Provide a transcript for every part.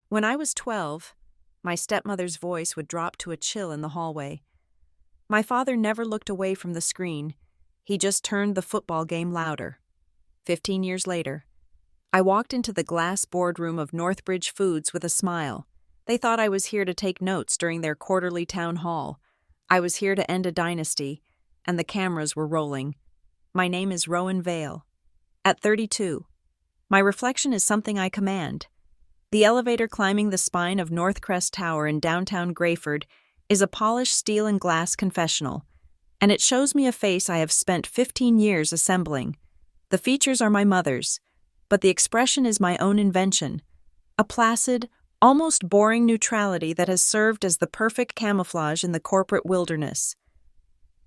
When I was 12, my stepmother's voice would drop to a chill in the hallway. My father never looked away from the screen. He just turned the football game louder. 15 years later, I walked into the glass boardroom of Northbridge Foods with a smile. They thought I was here to take notes during their quarterly town hall. I was here to end a dynasty, and the cameras were rolling. My name is Rowan Vale. At 32, my reflection is something I command. The elevator climbing the spine of Northcrest Tower in downtown Grayford is a polished steel and glass confessional, and it shows me a face I have spent 15 years assembling. The features are my mother's, but the expression is my own invention, a placid, almost boring neutrality that has served as the perfect camouflage in the corporate wilderness.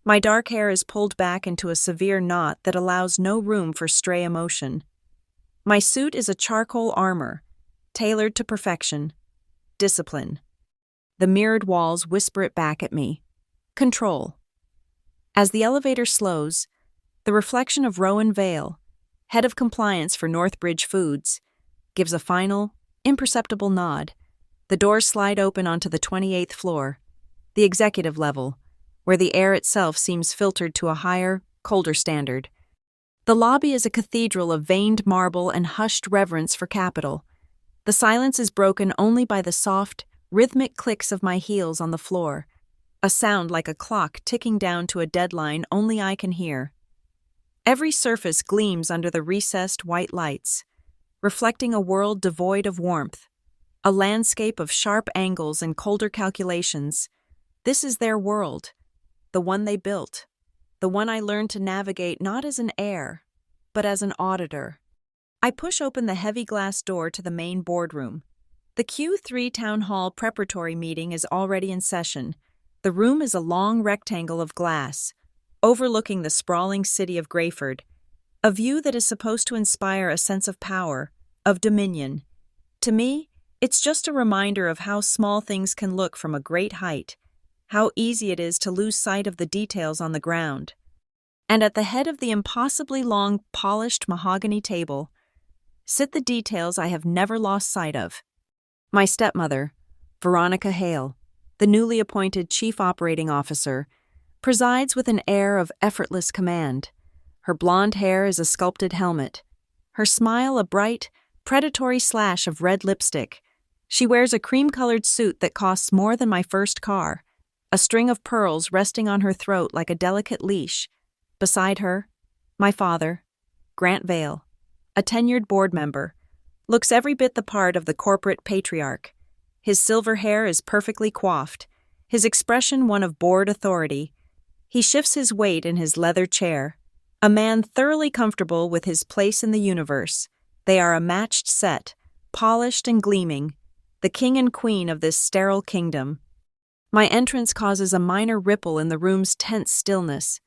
My dark hair is pulled back into a severe knot that allows no room for stray emotion. My suit is a charcoal armor, tailored to perfection. Discipline. The mirrored walls whisper it back at me. Control. As the elevator slows, the reflection of Rowan Vale, head of compliance for Northbridge Foods, gives a final, imperceptible nod. The doors slide open onto the 28th floor, the executive level, where the air itself seems filtered to a higher, colder standard. The lobby is a cathedral of veined marble and hushed reverence for capital. The silence is broken only by the soft, rhythmic clicks of my heels on the floor, a sound like a clock ticking down to a deadline only I can hear. Every surface gleams under the recessed white lights, reflecting a world devoid of warmth, a landscape of sharp angles and colder calculations. This is their world, the one they built, the one I learned to navigate not as an heir, but as an auditor. I push open the heavy glass door to the main boardroom. The Q3 Town Hall preparatory meeting is already in session. The room is a long rectangle of glass, overlooking the sprawling city of Grayford, a view that is supposed to inspire a sense of power, of dominion. To me, it's just a reminder of how small things can look from a great height, how easy it is to lose sight of the details on the ground. And at the head of the impossibly long, polished mahogany table, sit the details I have never lost sight of. My stepmother, Veronica Hale, the newly appointed Chief Operating Officer, presides with an air of effortless command. Her blonde hair is a sculpted helmet, her smile a bright, predatory slash of red lipstick. She wears a cream-colored suit that costs more than my first car, a string of pearls resting on her throat like a delicate leash. Beside her, my father, Grant Vale, a tenured board member, looks every bit the part of the corporate patriarch. His silver hair is perfectly coiffed, his expression one of bored authority. He shifts his weight in his leather chair, a man thoroughly comfortable with his place in the universe. They are a matched set, polished and gleaming, the king and queen of this sterile kingdom. My entrance causes a minor ripple in the room's tense stillness.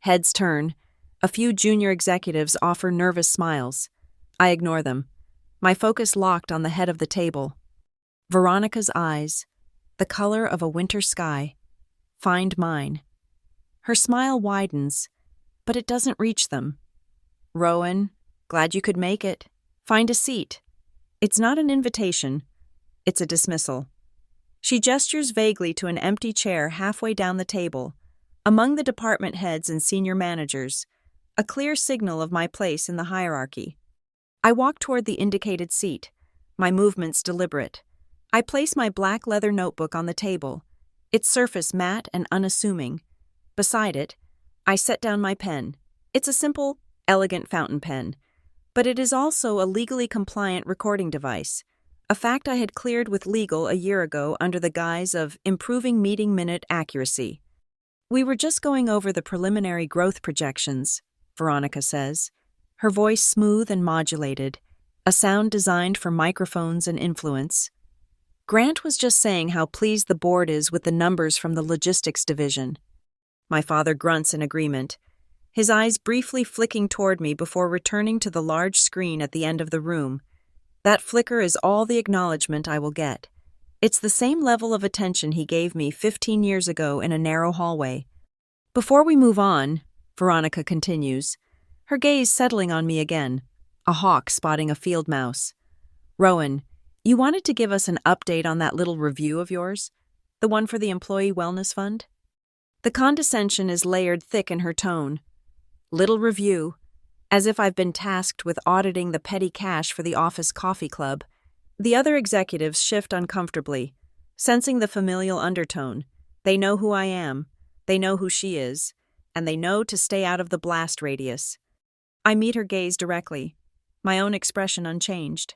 Heads turn. A few junior executives offer nervous smiles. I ignore them, my focus locked on the head of the table. Veronica's eyes, the color of a winter sky, find mine. Her smile widens, but it doesn't reach them. Rowan, glad you could make it. Find a seat. It's not an invitation, it's a dismissal. She gestures vaguely to an empty chair halfway down the table, among the department heads and senior managers, a clear signal of my place in the hierarchy. I walk toward the indicated seat, my movements deliberate. I place my black leather notebook on the table, its surface matte and unassuming. Beside it, I set down my pen. It's a simple, elegant fountain pen, but it is also a legally compliant recording device, a fact I had cleared with legal a year ago under the guise of improving meeting minute accuracy. We were just going over the preliminary growth projections, Veronica says, her voice smooth and modulated, a sound designed for microphones and influence. Grant was just saying how pleased the board is with the numbers from the logistics division. My father grunts in agreement, his eyes briefly flicking toward me before returning to the large screen at the end of the room. That flicker is all the acknowledgement I will get. It's the same level of attention he gave me 15 years ago in a narrow hallway. Before we move on, Veronica continues, her gaze settling on me again, a hawk spotting a field mouse. Rowan, You wanted to give us an update on that little review of yours? The one for the Employee Wellness Fund? The condescension is layered thick in her tone. Little review, as if I've been tasked with auditing the petty cash for the office coffee club. The other executives shift uncomfortably, sensing the familial undertone. They know who I am, they know who she is, and they know to stay out of the blast radius. I meet her gaze directly, my own expression unchanged.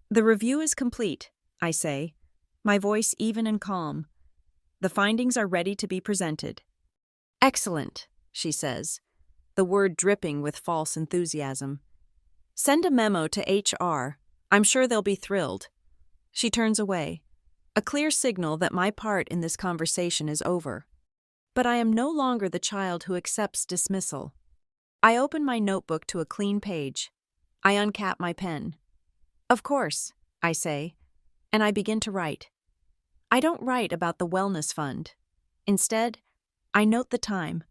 The review is complete, I say, my voice even and calm. The findings are ready to be presented. Excellent, she says, the word dripping with false enthusiasm. Send a memo to HR. I'm sure they'll be thrilled. She turns away, a clear signal that my part in this conversation is over. But I am no longer the child who accepts dismissal. I open my notebook to a clean page. I uncap my pen. Of course, I say, and I begin to write. I don't write about the wellness fund. Instead, I note the time.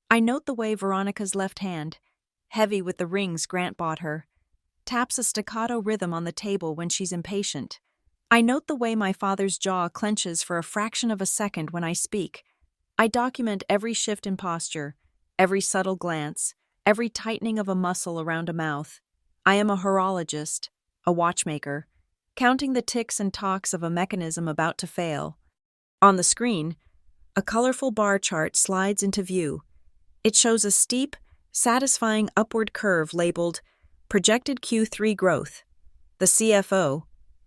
I note the way Veronica's left hand, heavy with the rings Grant bought her, taps a staccato rhythm on the table when she's impatient. I note the way my father's jaw clenches for a fraction of a second when I speak. I document every shift in posture, every subtle glance, every tightening of a muscle around a mouth. I am a horologist, a watchmaker, counting the ticks and tocks of a mechanism about to fail. On the screen, a colorful bar chart slides into view. It shows a steep, satisfying upward curve labeled Projected Q3 Growth. The CFO,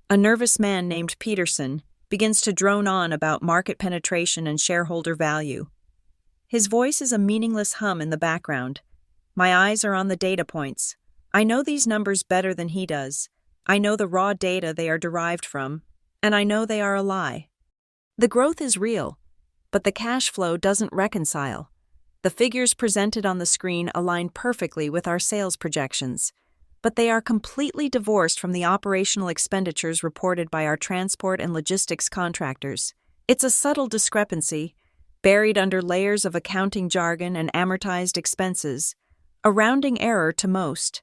a nervous man named Peterson, begins to drone on about market penetration and shareholder value. His voice is a meaningless hum in the background. My eyes are on the data points. I know these numbers better than he does. I know the raw data they are derived from, and I know they are a lie. The growth is real, but the cash flow doesn't reconcile. The figures presented on the screen align perfectly with our sales projections, but they are completely divorced from the operational expenditures reported by our transport and logistics contractors. It's a subtle discrepancy, buried under layers of accounting jargon and amortized expenses, a rounding error to most.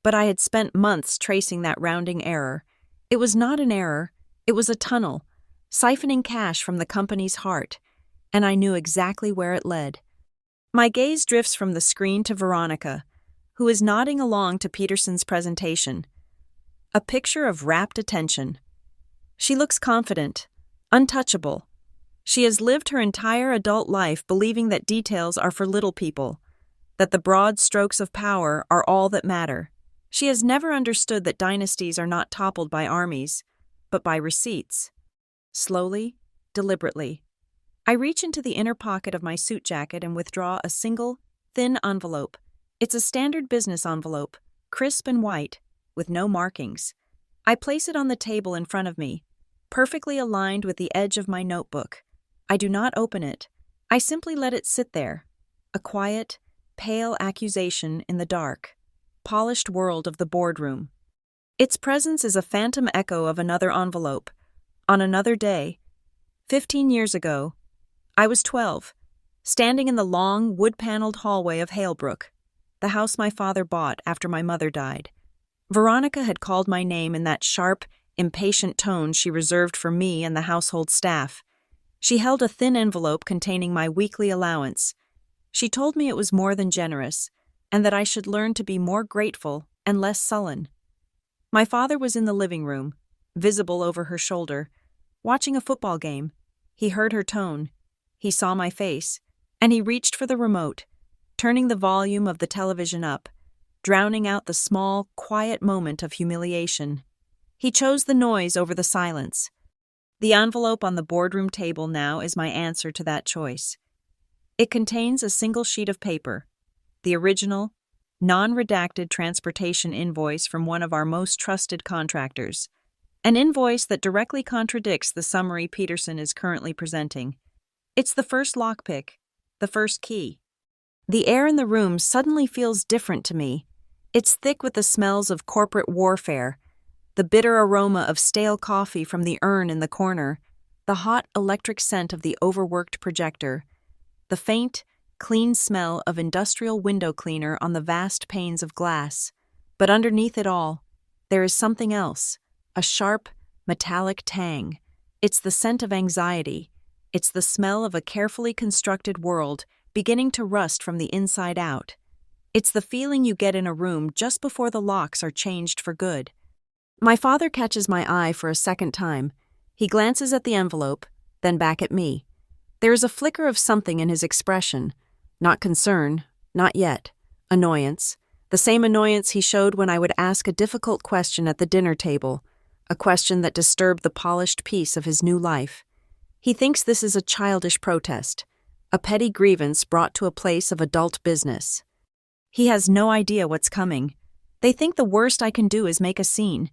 But I had spent months tracing that rounding error. It was not an error, it was a tunnel, siphoning cash from the company's heart, and I knew exactly where it led. My gaze drifts from the screen to Veronica, who is nodding along to Peterson's presentation. A picture of rapt attention. She looks confident, untouchable. She has lived her entire adult life believing that details are for little people, that the broad strokes of power are all that matter. She has never understood that dynasties are not toppled by armies, but by receipts. Slowly, deliberately, I reach into the inner pocket of my suit jacket and withdraw a single, thin envelope. It's a standard business envelope, crisp and white, with no markings. I place it on the table in front of me, perfectly aligned with the edge of my notebook. I do not open it. I simply let it sit there, a quiet, pale accusation in the dark, polished world of the boardroom. Its presence is a phantom echo of another envelope. On another day, 15 years ago, I was 12, standing in the long, wood-paneled hallway of Halebrook, the house my father bought after my mother died. Veronica had called my name in that sharp, impatient tone she reserved for me and the household staff. She held a thin envelope containing my weekly allowance. She told me it was more than generous, and that I should learn to be more grateful and less sullen. My father was in the living room, visible over her shoulder, watching a football game. He heard her tone, he saw my face, and he reached for the remote, turning the volume of the television up, drowning out the small, quiet moment of humiliation. He chose the noise over the silence. The envelope on the boardroom table now is my answer to that choice. It contains a single sheet of paper, the original, non-redacted transportation invoice from one of our most trusted contractors, an invoice that directly contradicts the summary Peterson is currently presenting. It's the first lockpick, the first key. The air in the room suddenly feels different to me. It's thick with the smells of corporate warfare, the bitter aroma of stale coffee from the urn in the corner, the hot electric scent of the overworked projector, the faint, clean smell of industrial window cleaner on the vast panes of glass. But underneath it all, there is something else, a sharp, metallic tang. It's the scent of anxiety. It's the smell of a carefully constructed world beginning to rust from the inside out. It's the feeling you get in a room just before the locks are changed for good. My father catches my eye for a second time. He glances at the envelope, then back at me. There is a flicker of something in his expression. Not concern, not yet. Annoyance. The same annoyance he showed when I would ask a difficult question at the dinner table, a question that disturbed the polished peace of his new life. He thinks this is a childish protest, a petty grievance brought to a place of adult business. He has no idea what's coming. They think the worst I can do is make a scene.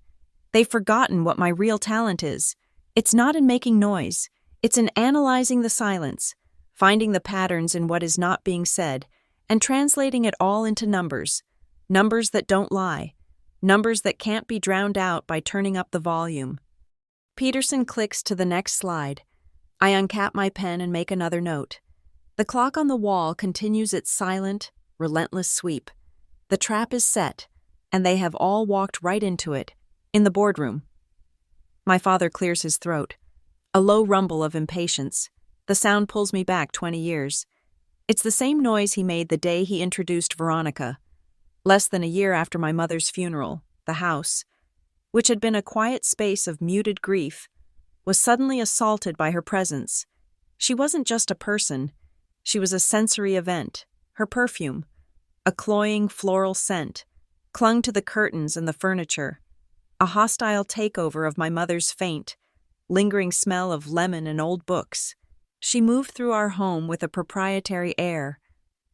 They've forgotten what my real talent is. It's not in making noise. It's in analyzing the silence, finding the patterns in what is not being said, and translating it all into numbers. Numbers that don't lie. Numbers that can't be drowned out by turning up the volume. Peterson clicks to the next slide. I uncap my pen and make another note. The clock on the wall continues its silent, relentless sweep. The trap is set, and they have all walked right into it, in the boardroom. My father clears his throat. A low rumble of impatience. The sound pulls me back 20 years. It's the same noise he made the day he introduced Veronica. Less than a year after my mother's funeral, the house, which had been a quiet space of muted grief, was suddenly assaulted by her presence. She wasn't just a person. She was a sensory event. Her perfume, a cloying floral scent, clung to the curtains and the furniture. A hostile takeover of my mother's faint, lingering smell of lemon and old books. She moved through our home with a proprietary air.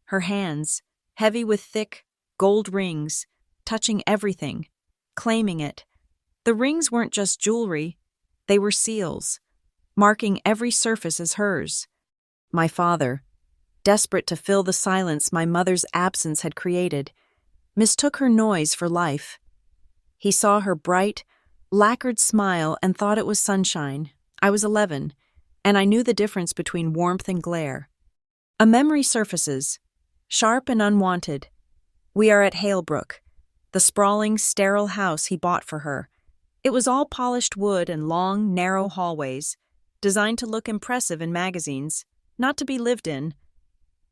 Her hands, heavy with thick, gold rings, touching everything, claiming it. The rings weren't just jewelry, they were seals, marking every surface as hers. My father, desperate to fill the silence my mother's absence had created, mistook her noise for life. He saw her bright, lacquered smile and thought it was sunshine. I was 11, and I knew the difference between warmth and glare. A memory surfaces, sharp and unwanted. We are at Halebrook, the sprawling, sterile house he bought for her. It was all polished wood and long, narrow hallways, designed to look impressive in magazines, not to be lived in.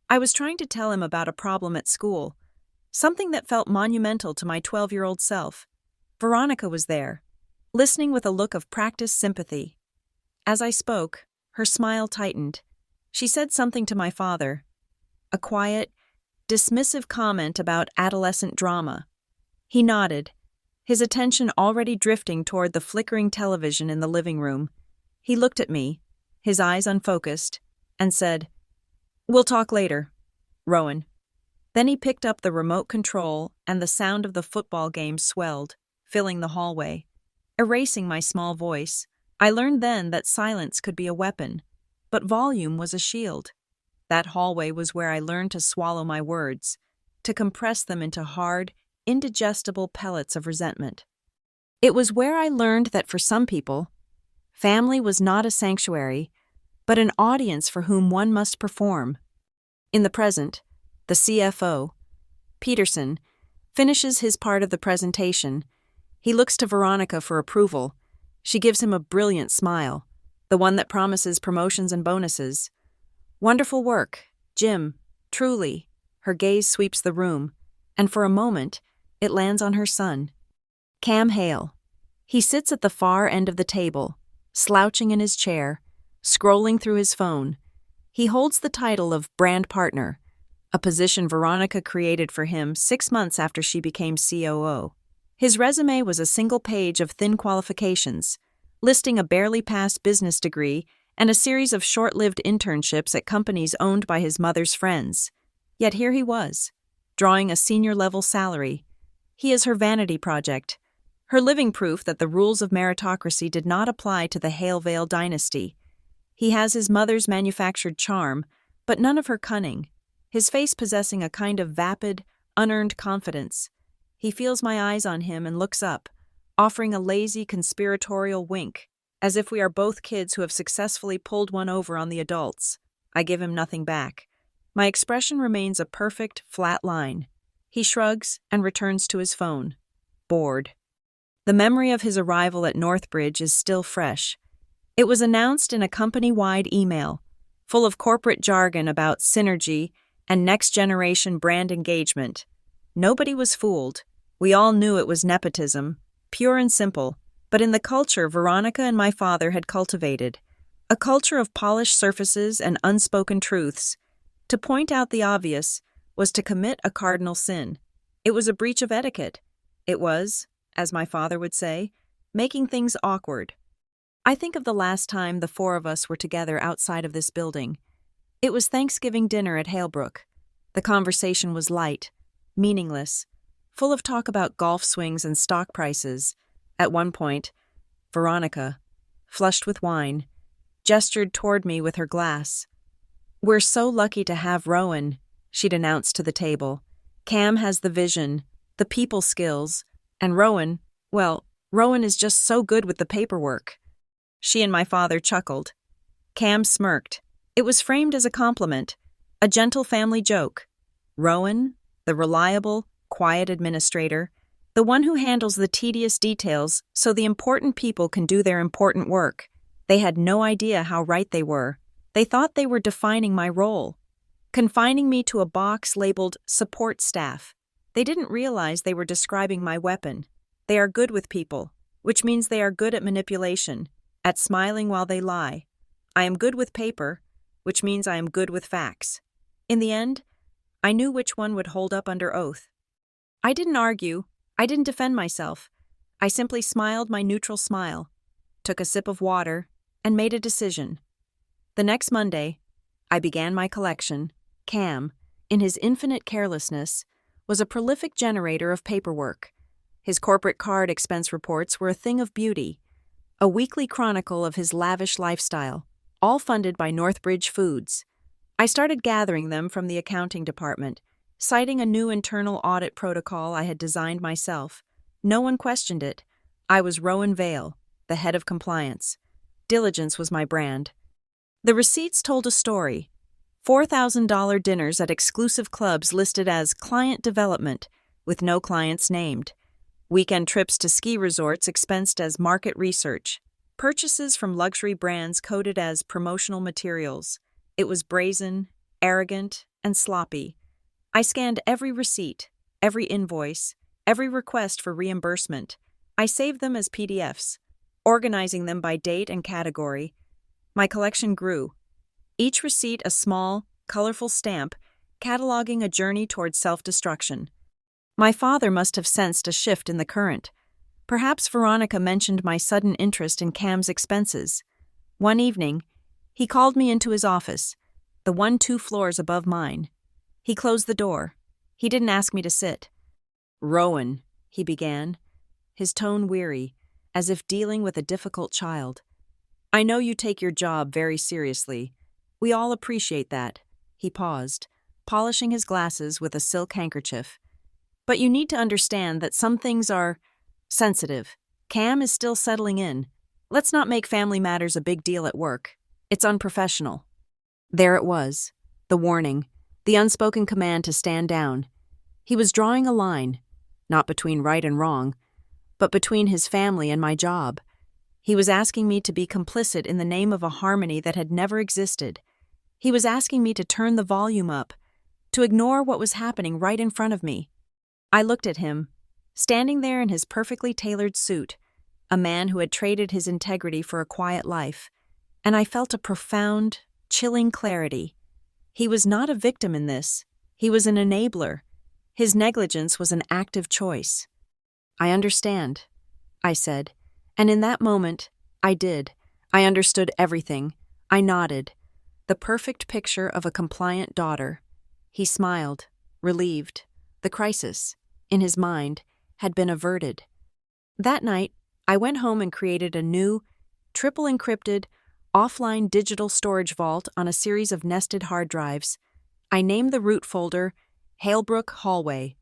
I was trying to tell him about a problem at school, something that felt monumental to my 12-year-old self. Veronica was there, listening with a look of practiced sympathy. As I spoke, her smile tightened. She said something to my father, a quiet, dismissive comment about adolescent drama. He nodded, his attention already drifting toward the flickering television in the living room. He looked at me, his eyes unfocused, and said, "We'll talk later, Rowan." Then he picked up the remote control and the sound of the football game swelled, filling the hallway. Erasing my small voice, I learned then that silence could be a weapon, but volume was a shield. That hallway was where I learned to swallow my words, to compress them into hard, indigestible pellets of resentment. It was where I learned that for some people, family was not a sanctuary, but an audience for whom one must perform. In the present, the CFO, Peterson, finishes his part of the presentation. He looks to Veronica for approval. She gives him a brilliant smile, the one that promises promotions and bonuses. "Wonderful work, Jim, truly." Her gaze sweeps the room, and for a moment, it lands on her son, Cam Hale. He sits at the far end of the table, slouching in his chair, scrolling through his phone. He holds the title of brand partner, a position Veronica created for him 6 months after she became COO. His resume was a single page of thin qualifications, listing a barely passed business degree and a series of short-lived internships at companies owned by his mother's friends. Yet here he was, drawing a senior-level salary. He is her vanity project, her living proof that the rules of meritocracy did not apply to the Halevale dynasty. He has his mother's manufactured charm, but none of her cunning, his face possessing a kind of vapid, unearned confidence. He feels my eyes on him and looks up, offering a lazy, conspiratorial wink, as if we are both kids who have successfully pulled one over on the adults. I give him nothing back. My expression remains a perfect, flat line. He shrugs and returns to his phone. Bored. The memory of his arrival at Northbridge is still fresh. It was announced in a company-wide email, full of corporate jargon about synergy and next-generation brand engagement. Nobody was fooled. We all knew it was nepotism, pure and simple, but in the culture Veronica and my father had cultivated, a culture of polished surfaces and unspoken truths. To point out the obvious was to commit a cardinal sin. It was a breach of etiquette. It was, as my father would say, making things awkward. I think of the last time the four of us were together outside of this building. It was Thanksgiving dinner at Halebrook. The conversation was light, meaningless, full of talk about golf swings and stock prices. At one point, Veronica, flushed with wine, gestured toward me with her glass. "We're so lucky to have Rowan," she'd announced to the table. "Cam has the vision, the people skills, and Rowan is just so good with the paperwork." She and my father chuckled. Cam smirked. It was framed as a compliment, a gentle family joke. Rowan, the reliable, quiet administrator, the one who handles the tedious details so the important people can do their important work. They had no idea how right they were. They thought they were defining my role, confining me to a box labeled support staff. They didn't realize they were describing my weapon. They are good with people, which means they are good at manipulation, at smiling while they lie. I am good with paper, which means I am good with facts. In the end, I knew which one would hold up under oath. I didn't argue. I didn't defend myself. I simply smiled my neutral smile, took a sip of water, and made a decision. The next Monday, I began my collection. Cam, in his infinite carelessness, was a prolific generator of paperwork. His corporate card expense reports were a thing of beauty, a weekly chronicle of his lavish lifestyle, all funded by Northbridge Foods. I started gathering them from the accounting department, citing a new internal audit protocol I had designed myself. No one questioned it. I was Rowan Vale, the head of compliance. Diligence was my brand. The receipts told a story. $4,000 dinners at exclusive clubs listed as client development, with no clients named. Weekend trips to ski resorts expensed as market research. Purchases from luxury brands coded as promotional materials. It was brazen, arrogant, and sloppy. I scanned every receipt, every invoice, every request for reimbursement. I saved them as PDFs, organizing them by date and category. My collection grew. Each receipt a small, colorful stamp, cataloging a journey towards self-destruction. My father must have sensed a shift in the current. Perhaps Veronica mentioned my sudden interest in Cam's expenses. One evening, he called me into his office, the one 2 floors above mine. He closed the door. He didn't ask me to sit. "Rowan," he began, his tone weary, as if dealing with a difficult child. "I know you take your job very seriously. We all appreciate that." He paused, polishing his glasses with a silk handkerchief. "But you need to understand that some things are sensitive. Cam is still settling in. Let's not make family matters a big deal at work. It's unprofessional." There it was, the warning, the unspoken command to stand down. He was drawing a line, not between right and wrong, but between his family and my job. He was asking me to be complicit in the name of a harmony that had never existed. He was asking me to turn the volume up, to ignore what was happening right in front of me. I looked at him, standing there in his perfectly tailored suit, a man who had traded his integrity for a quiet life, and I felt a profound, chilling clarity. He was not a victim in this. He was an enabler. His negligence was an active choice. "I understand," I said, and in that moment, I did. I understood everything. I nodded. The perfect picture of a compliant daughter. He smiled, relieved. The crisis, in his mind, had been averted. That night, I went home and created a new, triple-encrypted, offline digital storage vault on a series of nested hard drives. I named the root folder Halebrook Hallway.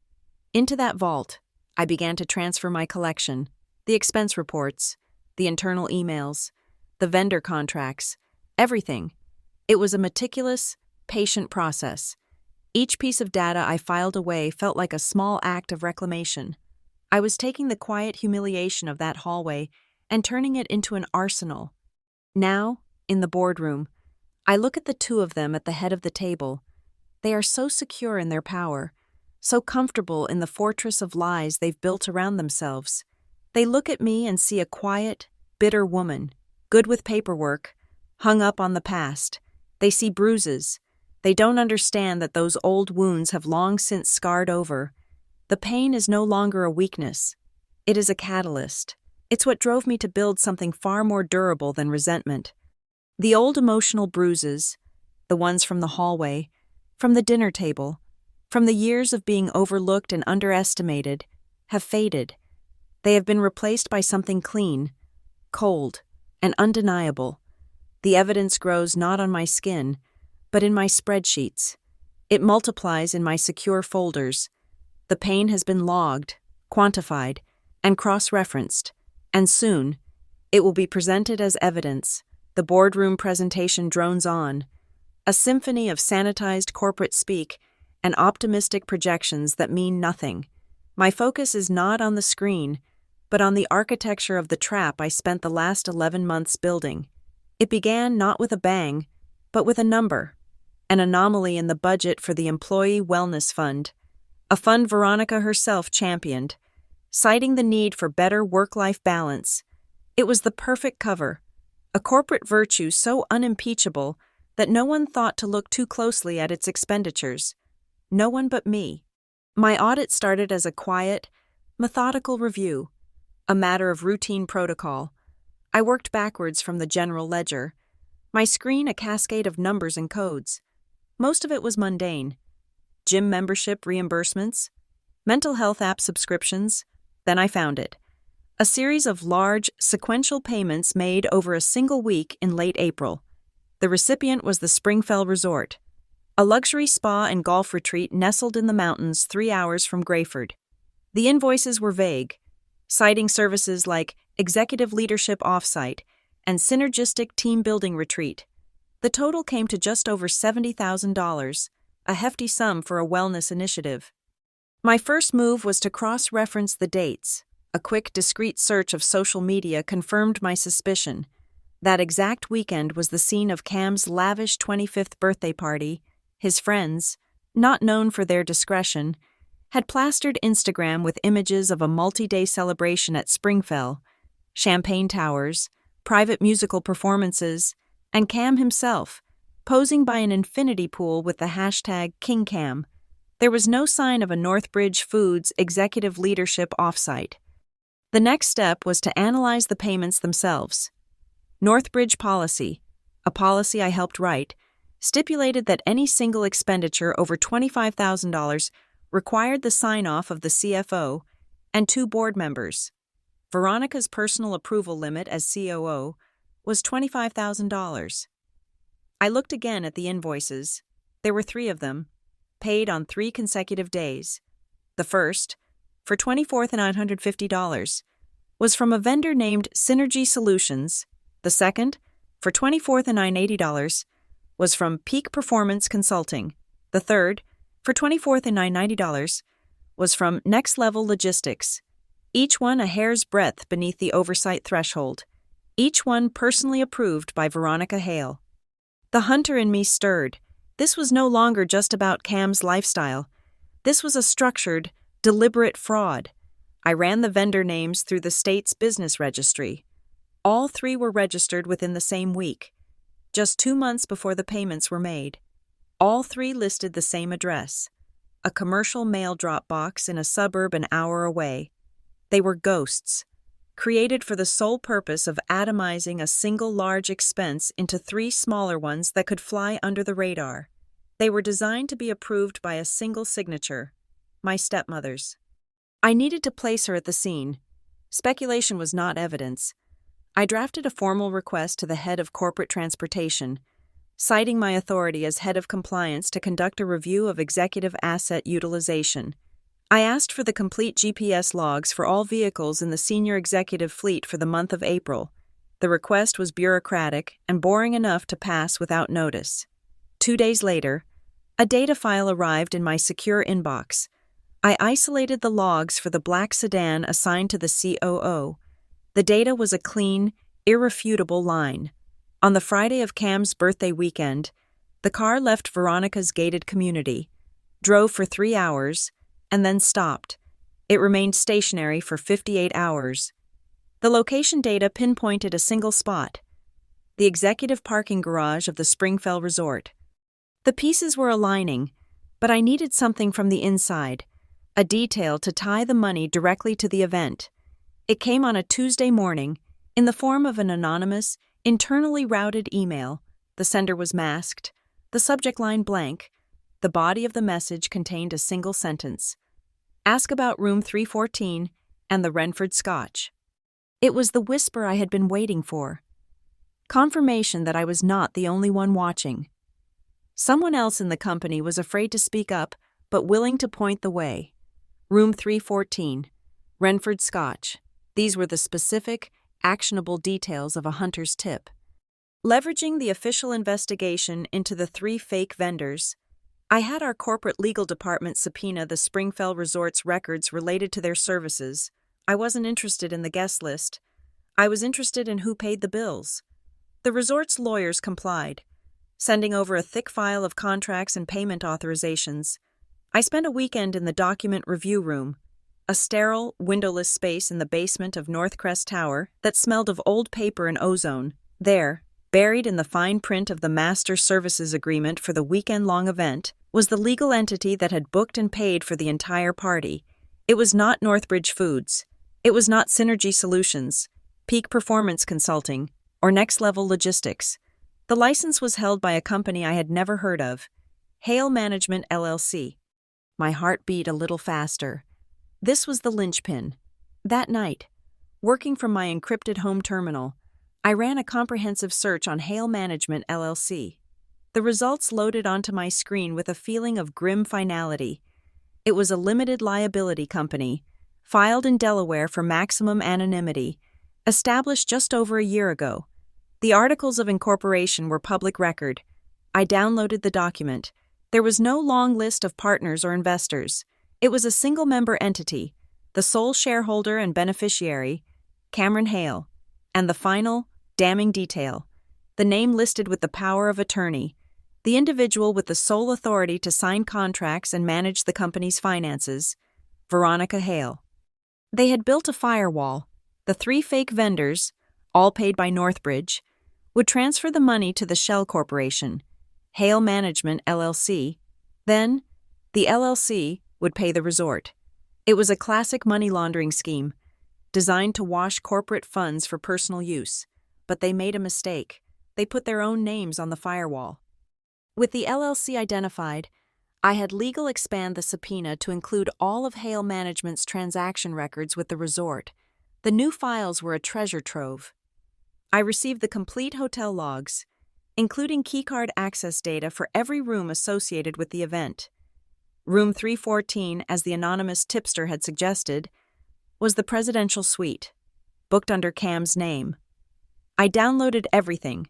Into that vault, I began to transfer my collection, the expense reports, the internal emails, the vendor contracts, everything. It was a meticulous, patient process. Each piece of data I filed away felt like a small act of reclamation. I was taking the quiet humiliation of that hallway and turning it into an arsenal. Now, in the boardroom, I look at the two of them at the head of the table. They are so secure in their power, so comfortable in the fortress of lies they've built around themselves. They look at me and see a quiet, bitter woman, good with paperwork, hung up on the past. They see bruises. They don't understand that those old wounds have long since scarred over. The pain is no longer a weakness. It is a catalyst. It's what drove me to build something far more durable than resentment. The old emotional bruises, the ones from the hallway, from the dinner table, from the years of being overlooked and underestimated, have faded. They have been replaced by something clean, cold, and undeniable. The evidence grows not on my skin, but in my spreadsheets. It multiplies in my secure folders. The pain has been logged, quantified, and cross-referenced, and soon, it will be presented as evidence. The boardroom presentation drones on, a symphony of sanitized corporate speak and optimistic projections that mean nothing. My focus is not on the screen, but on the architecture of the trap I spent the last 11 months building. It began not with a bang, but with a number, an anomaly in the budget for the Employee Wellness Fund, a fund Veronica herself championed, citing the need for better work-life balance. It was the perfect cover, a corporate virtue so unimpeachable that no one thought to look too closely at its expenditures. No one but me. My audit started as a quiet, methodical review, a matter of routine protocol. I worked backwards from the general ledger, my screen a cascade of numbers and codes. Most of it was mundane. Gym membership reimbursements, mental health app subscriptions. Then I found it. A series of large, sequential payments made over a single week in late April. The recipient was the Springfell Resort, a luxury spa and golf retreat nestled in the mountains 3 hours from Grayford. The invoices were vague, citing services like executive leadership offsite and synergistic team building retreat. The total came to just over $70,000, a hefty sum for a wellness initiative. My first move was to cross-reference the dates. A quick, discreet search of social media confirmed my suspicion. That exact weekend was the scene of Cam's lavish 25th birthday party. His friends, not known for their discretion, had plastered Instagram with images of a multi-day celebration at Springfell, champagne towers, private musical performances, and Cam himself, posing by an infinity pool with the hashtag #KingCam. There was no sign of a Northbridge Foods executive leadership offsite. The next step was to analyze the payments themselves. Northbridge policy, a policy I helped write, stipulated that any single expenditure over $25,000 required the sign-off of the CFO and 2 board members. Veronica's personal approval limit as COO was $25,000. I looked again at the invoices. There were 3 of them, paid on 3 consecutive days. The first, for $24,950, was from a vendor named Synergy Solutions. The second, for $24,980, was from Peak Performance Consulting. The third, for $24,990, was from Next Level Logistics. Each one a hair's breadth beneath the oversight threshold. Each one personally approved by Veronica Hale. The hunter in me stirred. This was no longer just about Cam's lifestyle. This was a structured, deliberate fraud. I ran the vendor names through the state's business registry. All 3 were registered within the same week, just 2 months before the payments were made. All 3 listed the same address, a commercial mail drop box in a suburb an hour away. They were ghosts, created for the sole purpose of atomizing a single large expense into 3 smaller ones that could fly under the radar. They were designed to be approved by a single signature, my stepmother's. I needed to place her at the scene. Speculation was not evidence. I drafted a formal request to the head of corporate transportation, citing my authority as head of compliance to conduct a review of executive asset utilization. I asked for the complete GPS logs for all vehicles in the senior executive fleet for the month of April. The request was bureaucratic and boring enough to pass without notice. 2 days later, a data file arrived in my secure inbox. I isolated the logs for the black sedan assigned to the COO. The data was a clean, irrefutable line. On the Friday of Cam's birthday weekend, the car left Veronica's gated community, drove for 3 hours, and then stopped. It remained stationary for 58 hours. The location data pinpointed a single spot: the executive parking garage of the Springfell Resort. The pieces were aligning, but I needed something from the inside, a detail to tie the money directly to the event. It came on a Tuesday morning, in the form of an anonymous, internally routed email. The sender was masked, the subject line blank. The body of the message contained a single sentence: "Ask about room 314 and the Renford Scotch." It was the whisper I had been waiting for. Confirmation that I was not the only one watching. Someone else in the company was afraid to speak up, but willing to point the way. Room 314, Renford Scotch. These were the specific, actionable details of a hunter's tip. Leveraging the official investigation into the 3 fake vendors, I had our corporate legal department subpoena the Springfell Resort's records related to their services. I wasn't interested in the guest list. I was interested in who paid the bills. The resort's lawyers complied, sending over a thick file of contracts and payment authorizations. I spent a weekend in the document review room, a sterile, windowless space in the basement of Northcrest Tower that smelled of old paper and ozone. There, buried in the fine print of the master services agreement for the weekend-long event, was the legal entity that had booked and paid for the entire party. It was not Northbridge Foods. It was not Synergy Solutions, Peak Performance Consulting, or Next Level Logistics. The license was held by a company I had never heard of, Hale Management LLC. My heart beat a little faster. This was the linchpin. That night, working from my encrypted home terminal, I ran a comprehensive search on Hale Management LLC. The results loaded onto my screen with a feeling of grim finality. It was a limited liability company, filed in Delaware for maximum anonymity, established just over a year ago. The articles of incorporation were public record. I downloaded the document. There was no long list of partners or investors. It was a single-member entity, the sole shareholder and beneficiary, Cameron Hale, and the final, damning detail: the name listed with the power of attorney, the individual with the sole authority to sign contracts and manage the company's finances, Veronica Hale. They had built a firewall. The 3 fake vendors, all paid by Northbridge, would transfer the money to the shell corporation, Hale Management LLC. Then, the LLC would pay the resort. It was a classic money laundering scheme, designed to wash corporate funds for personal use. But they made a mistake. They put their own names on the firewall. With the LLC identified, I had legal expand the subpoena to include all of Hale Management's transaction records with the resort. The new files were a treasure trove. I received the complete hotel logs, including keycard access data for every room associated with the event. Room 314, as the anonymous tipster had suggested, was the presidential suite, booked under Cam's name. I downloaded everything: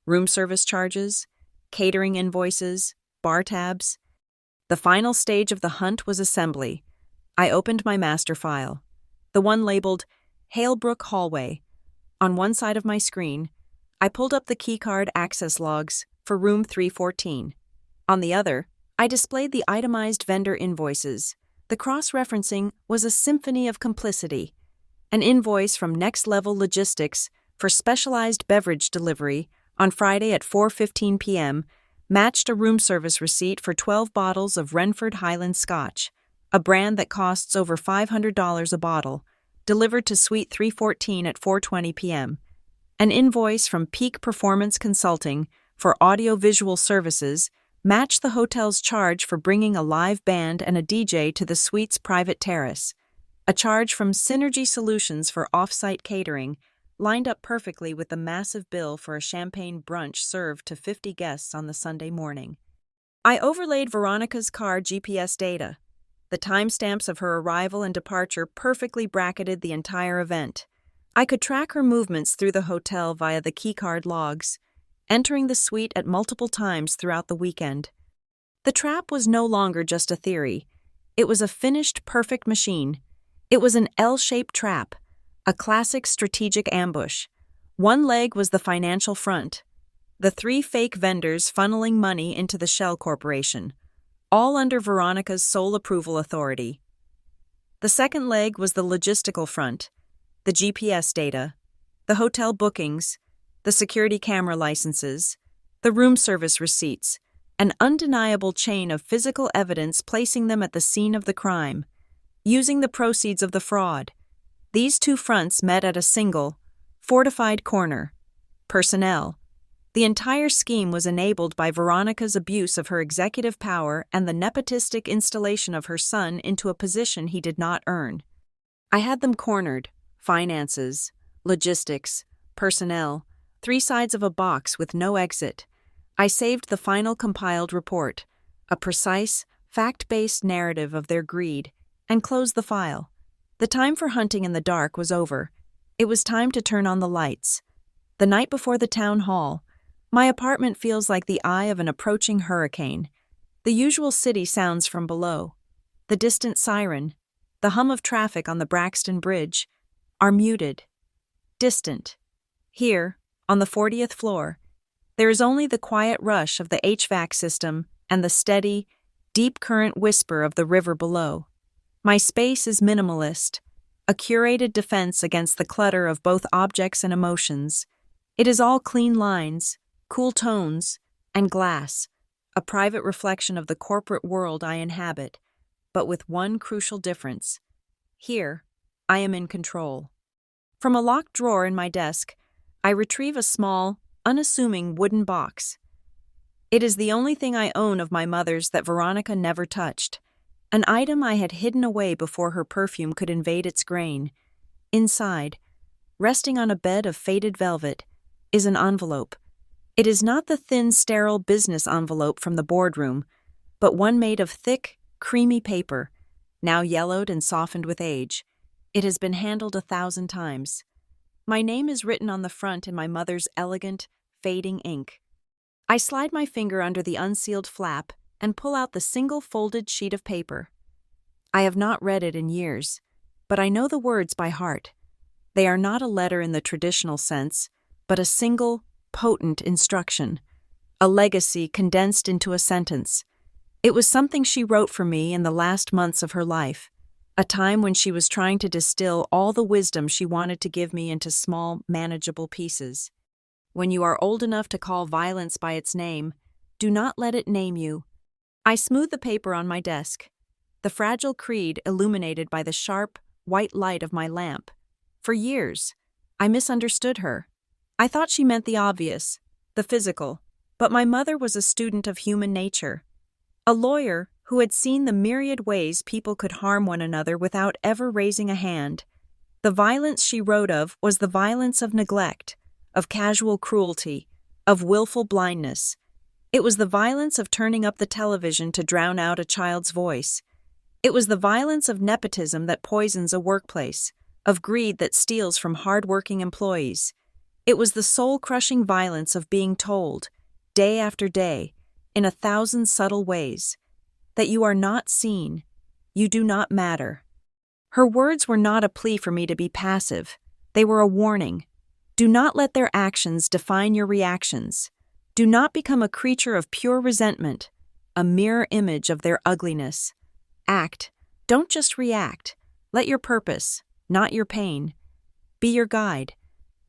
room service charges, catering invoices, bar tabs. The final stage of the hunt was assembly. I opened my master file, the one labeled Halebrook Hallway. On one side of my screen, I pulled up the keycard access logs for room 314. On the other, I displayed the itemized vendor invoices. The cross-referencing was a symphony of complicity. An invoice from Next Level Logistics for specialized beverage delivery on Friday at 4:15 p.m. matched a room service receipt for 12 bottles of Renford Highland Scotch, a brand that costs over $500 a bottle, delivered to Suite 314 at 4:20 p.m. An invoice from Peak Performance Consulting for audio-visual services matched the hotel's charge for bringing a live band and a DJ to the suite's private terrace. A charge from Synergy Solutions for off-site catering lined up perfectly with the massive bill for a champagne brunch served to 50 guests on the Sunday morning. I overlaid Veronica's car GPS data. The timestamps of her arrival and departure perfectly bracketed the entire event. I could track her movements through the hotel via the keycard logs, entering the suite at multiple times throughout the weekend. The trap was no longer just a theory. It was a finished, perfect machine. It was an L-shaped trap, a classic strategic ambush. One leg was the financial front, the three fake vendors funneling money into the shell corporation, all under Veronica's sole approval authority. The second leg was the logistical front, the GPS data, the hotel bookings, the security camera licenses, the room service receipts, an undeniable chain of physical evidence placing them at the scene of the crime, using the proceeds of the fraud. These two fronts met at a single, fortified corner. Personnel. The entire scheme was enabled by Veronica's abuse of her executive power and the nepotistic installation of her son into a position he did not earn. I had them cornered: finances, logistics, personnel, three sides of a box with no exit. I saved the final compiled report, a precise, fact-based narrative of their greed, and closed the file. The time for hunting in the dark was over. It was time to turn on the lights. The night before the town hall, my apartment feels like the eye of an approaching hurricane. The usual city sounds from below. The distant siren, the hum of traffic on the Braxton Bridge, are muted, distant. Here, on the 40th floor, there is only the quiet rush of the HVAC system and the steady, deep current whisper of the river below. My space is minimalist, a curated defense against the clutter of both objects and emotions. It is all clean lines, cool tones, and glass, a private reflection of the corporate world I inhabit, but with one crucial difference. Here, I am in control. From a locked drawer in my desk, I retrieve a small, unassuming wooden box. It is the only thing I own of my mother's that Veronica never touched, an item I had hidden away before her perfume could invade its grain. Inside, resting on a bed of faded velvet, is an envelope. It is not the thin, sterile business envelope from the boardroom, but one made of thick, creamy paper, now yellowed and softened with age. It has been handled 1,000 times. My name is written on the front in my mother's elegant, fading ink. I slide my finger under the unsealed flap and pull out the single folded sheet of paper. I have not read it in years, but I know the words by heart. They are not a letter in the traditional sense, but a single, potent instruction, a legacy condensed into a sentence. It was something she wrote for me in the last months of her life, a time when she was trying to distill all the wisdom she wanted to give me into small, manageable pieces. When you are old enough to call violence by its name, do not let it name you. I smooth the paper on my desk, the fragile creed illuminated by the sharp, white light of my lamp. For years, I misunderstood her. I thought she meant the obvious, the physical, but my mother was a student of human nature, a lawyer who had seen the myriad ways people could harm one another without ever raising a hand. The violence she wrote of was the violence of neglect, of casual cruelty, of willful blindness. It was the violence of turning up the television to drown out a child's voice. It was the violence of nepotism that poisons a workplace, of greed that steals from hard-working employees. It was the soul-crushing violence of being told, day after day, in 1,000 subtle ways, that you are not seen, you do not matter. Her words were not a plea for me to be passive. They were a warning. Do not let their actions define your reactions. Do not become a creature of pure resentment, a mirror image of their ugliness. Act. Don't just react. Let your purpose, not your pain, be your guide.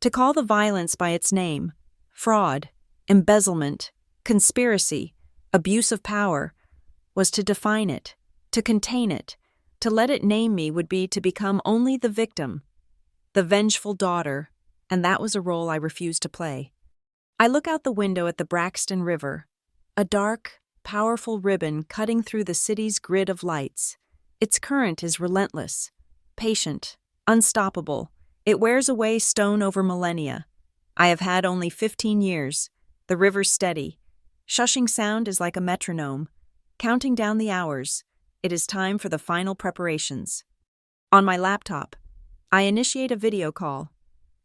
To call the violence by its name, fraud, embezzlement, conspiracy, abuse of power, was to define it, to contain it. To let it name me would be to become only the victim, the vengeful daughter, and that was a role I refused to play. I look out the window at the Braxton River, a dark, powerful ribbon cutting through the city's grid of lights. Its current is relentless, patient, unstoppable. It wears away stone over millennia. I have had only 15 years. The river's steady. Shushing sound is like a metronome, counting down the hours. It is time for the final preparations. On my laptop, I initiate a video call.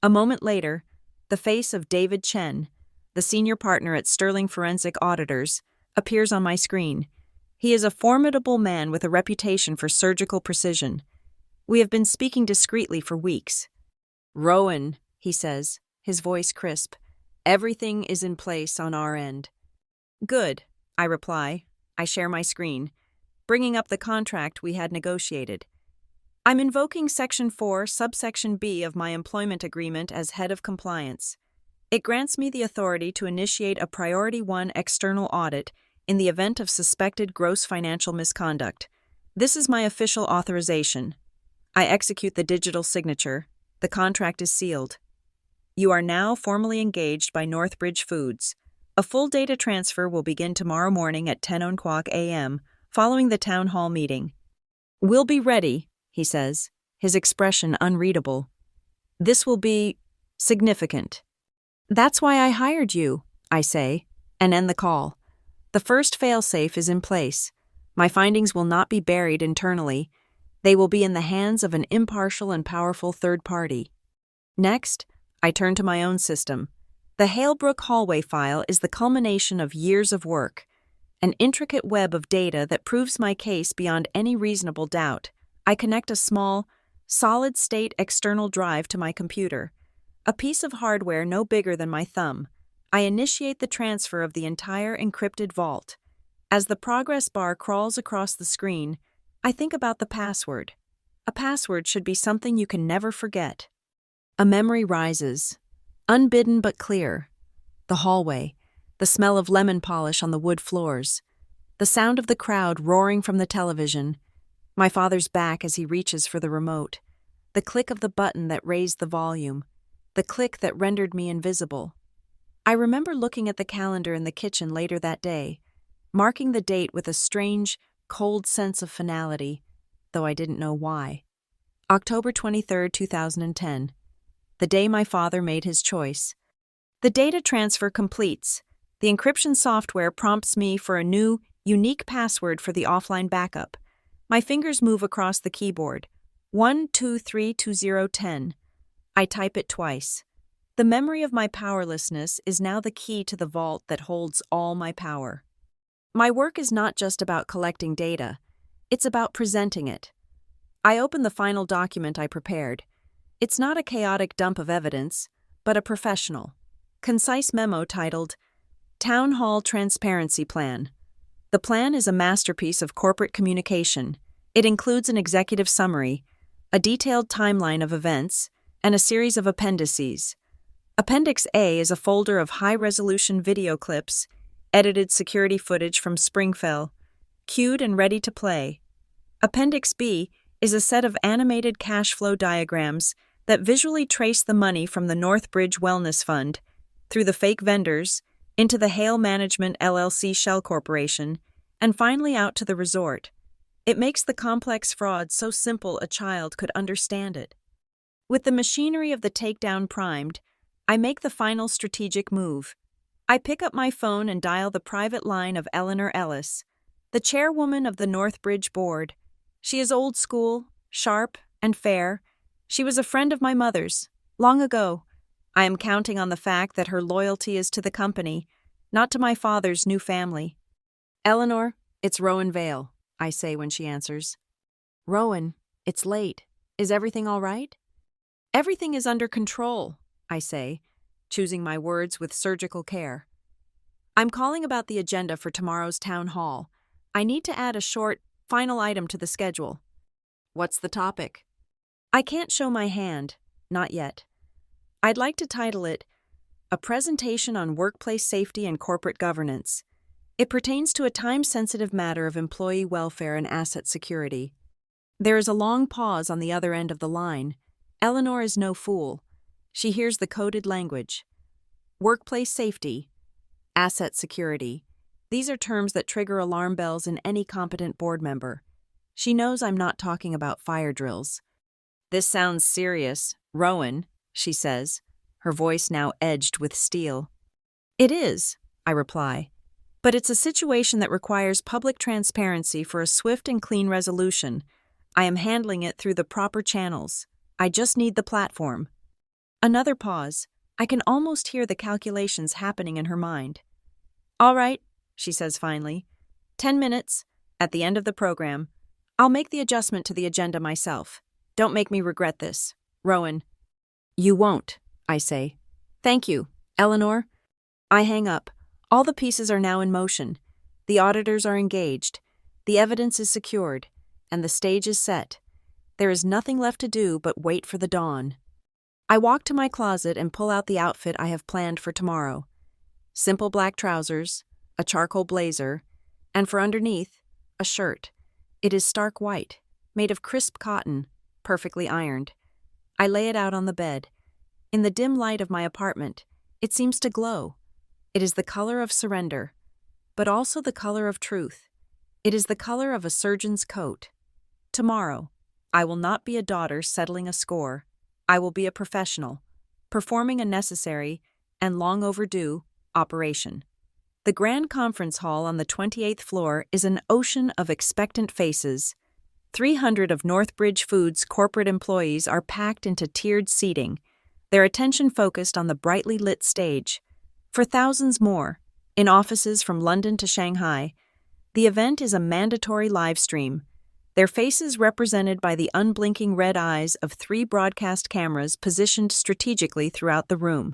A moment later, the face of David Chen, the senior partner at Sterling Forensic Auditors, appears on my screen. He is a formidable man with a reputation for surgical precision. We have been speaking discreetly for weeks. "Rowan," he says, his voice crisp, "everything is in place on our end." "Good," I reply. I share my screen, bringing up the contract we had negotiated. I'm invoking Section 4, Subsection B of my employment agreement as head of compliance. It grants me the authority to initiate a Priority 1 external audit in the event of suspected gross financial misconduct. This is my official authorization. I execute the digital signature. The contract is sealed. You are now formally engaged by Northbridge Foods. A full data transfer will begin tomorrow morning at 10:00 a.m., following the town hall meeting. "We'll be ready," he says, his expression unreadable. "This will be significant." "That's why I hired you," I say, and end the call. The first failsafe is in place. My findings will not be buried internally. They will be in the hands of an impartial and powerful third party. Next, I turn to my own system. The Halebrook hallway file is the culmination of years of work, an intricate web of data that proves my case beyond any reasonable doubt. I connect a small, solid-state external drive to my computer, a piece of hardware no bigger than my thumb. I initiate the transfer of the entire encrypted vault. As the progress bar crawls across the screen, I think about the password. A password should be something you can never forget. A memory rises, unbidden but clear. The hallway, the smell of lemon polish on the wood floors, the sound of the crowd roaring from the television, my father's back as he reaches for the remote, the click of the button that raised the volume, the click that rendered me invisible. I remember looking at the calendar in the kitchen later that day, marking the date with a strange, cold sense of finality, though I didn't know why. October 23, 2010, the day my father made his choice. The data transfer completes. The encryption software prompts me for a new, unique password for the offline backup. My fingers move across the keyboard. 1232010. I type it twice. The memory of my powerlessness is now the key to the vault that holds all my power. My work is not just about collecting data. It's about presenting it. I open the final document I prepared. It's not a chaotic dump of evidence, but a professional, concise memo titled, "Town Hall Transparency Plan." The plan is a masterpiece of corporate communication. It includes an executive summary, a detailed timeline of events, and a series of appendices. Appendix A is a folder of high-resolution video clips, edited security footage from Springfell, queued and ready to play. Appendix B is a set of animated cash flow diagrams that visually trace the money from the Northbridge Wellness Fund, through the fake vendors, into the Hale Management LLC Shell Corporation, and finally out to the resort. It makes the complex fraud so simple a child could understand it. With the machinery of the takedown primed, I make the final strategic move. I pick up my phone and dial the private line of Eleanor Ellis, the chairwoman of the Northbridge board. She is old school, sharp, and fair. She was a friend of my mother's, long ago. I am counting on the fact that her loyalty is to the company, not to my father's new family. "Eleanor, it's Rowan Vale," I say when she answers. "Rowan, it's late. Is everything all right?" "Everything is under control," I say, choosing my words with surgical care. "I'm calling about the agenda for tomorrow's town hall. I need to add a short, final item to the schedule." "What's the topic?" I can't show my hand, not yet. I'd like to title it, "A Presentation on Workplace Safety and Corporate Governance." It pertains to a time-sensitive matter of employee welfare and asset security. There is a long pause on the other end of the line. Eleanor is no fool. She hears the coded language. Workplace safety, asset security. These are terms that trigger alarm bells in any competent board member. She knows I'm not talking about fire drills. "This sounds serious, Rowan," she says, her voice now edged with steel. "It is," I reply, "but it's a situation that requires public transparency for a swift and clean resolution. I am handling it through the proper channels. I just need the platform." Another pause. I can almost hear the calculations happening in her mind. "All right," she says finally. 10 minutes. At the end of the program, I'll make the adjustment to the agenda myself. Don't make me regret this. Rowan. You won't, I say. Thank you, Eleanor. I hang up. All the pieces are now in motion. The auditors are engaged. The evidence is secured. And the stage is set. There is nothing left to do but wait for the dawn. I walk to my closet and pull out the outfit I have planned for tomorrow. Simple black trousers, a charcoal blazer, and for underneath, a shirt. It is stark white, made of crisp cotton, perfectly ironed. I lay it out on the bed. In the dim light of my apartment, it seems to glow. It is the color of surrender, but also the color of truth. It is the color of a surgeon's coat. Tomorrow, I will not be a daughter settling a score. I will be a professional, performing a necessary and long overdue operation. The grand conference hall on the 28th floor is an ocean of expectant faces. 300 of Northbridge Foods' corporate employees are packed into tiered seating, their attention focused on the brightly lit stage. For thousands more, in offices from London to Shanghai, the event is a mandatory live stream, their faces represented by the unblinking red eyes of 3 broadcast cameras positioned strategically throughout the room.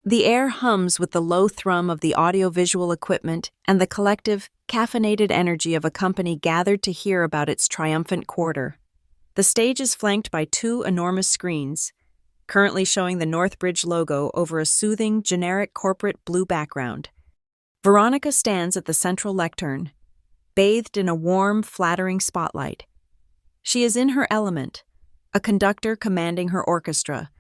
The air hums with the low thrum of the audiovisual equipment and the collective, caffeinated energy of a company gathered to hear about its triumphant quarter. The stage is flanked by 2 enormous screens, currently showing the Northbridge logo over a soothing, generic corporate blue background. Veronica stands at the central lectern, bathed in a warm, flattering spotlight. She is in her element, a conductor commanding her orchestra.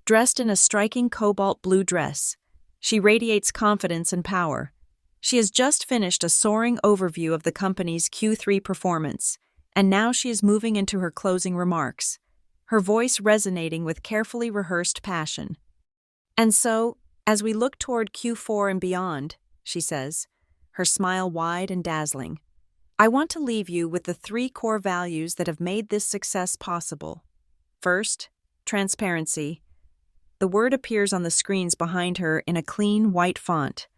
Dressed in a striking cobalt blue dress, she radiates confidence and power. She has just finished a soaring overview of the company's Q3 performance, and now she is moving into her closing remarks, her voice resonating with carefully rehearsed passion. And so, as we look toward Q4 and beyond, she says, her smile wide and dazzling, I want to leave you with the 3 core values that have made this success possible. First, transparency. The word appears on the screens behind her in a clean, white font.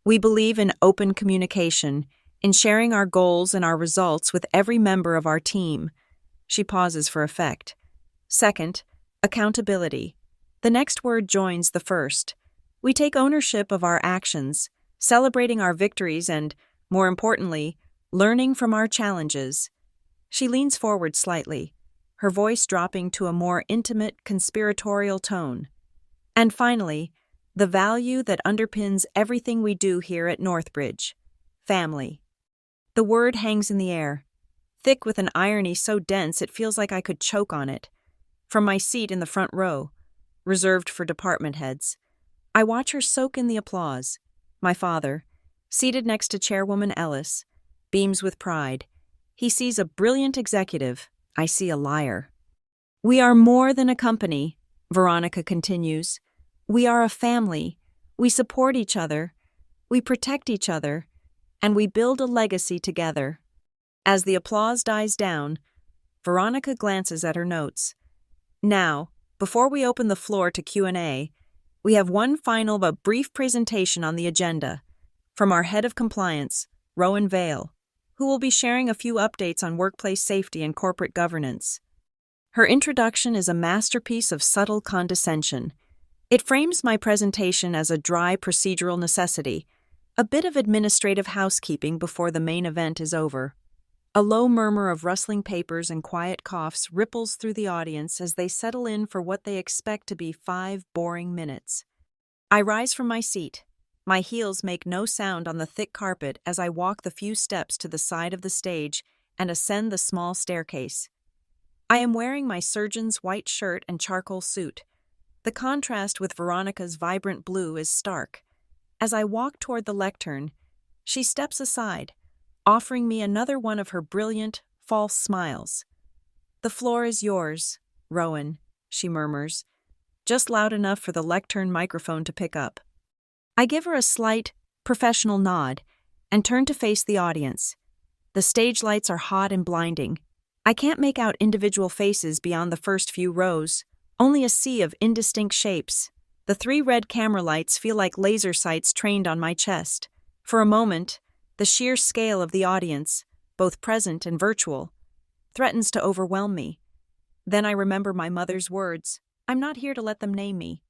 We believe in open communication, in sharing our goals and our results with every member of our team. She pauses for effect. Second, accountability. The next word joins the first. We take ownership of our actions, celebrating our victories and, more importantly, learning from our challenges. She leans forward slightly, her voice dropping to a more intimate, conspiratorial tone. And finally, the value that underpins everything we do here at Northbridge: family. The word hangs in the air, thick with an irony so dense it feels like I could choke on it. From my seat in the front row, reserved for department heads, I watch her soak in the applause. My father, seated next to Chairwoman Ellis, beams with pride. He sees a brilliant executive. I see a liar. We are more than a company, Veronica continues. We are a family. We support each other. We protect each other. And we build a legacy together. As the applause dies down, Veronica glances at her notes. Now, before we open the floor to Q&A, we have one final but brief presentation on the agenda from our head of compliance, Rowan Vale, who will be sharing a few updates on workplace safety and corporate governance. Her introduction is a masterpiece of subtle condescension. It frames my presentation as a dry procedural necessity, a bit of administrative housekeeping before the main event is over. A low murmur of rustling papers and quiet coughs ripples through the audience as they settle in for what they expect to be 5 boring minutes. I rise from my seat. My heels make no sound on the thick carpet as I walk the few steps to the side of the stage and ascend the small staircase. I am wearing my surgeon's white shirt and charcoal suit. The contrast with Veronica's vibrant blue is stark. As I walk toward the lectern, she steps aside, offering me another one of her brilliant, false smiles. The floor is yours, Rowan, she murmurs, just loud enough for the lectern microphone to pick up. I give her a slight, professional nod and turn to face the audience. The stage lights are hot and blinding. I can't make out individual faces beyond the first few rows, only a sea of indistinct shapes. The 3 red camera lights feel like laser sights trained on my chest. For a moment, the sheer scale of the audience, both present and virtual, threatens to overwhelm me. Then I remember my mother's words. I'm not here to let them name me.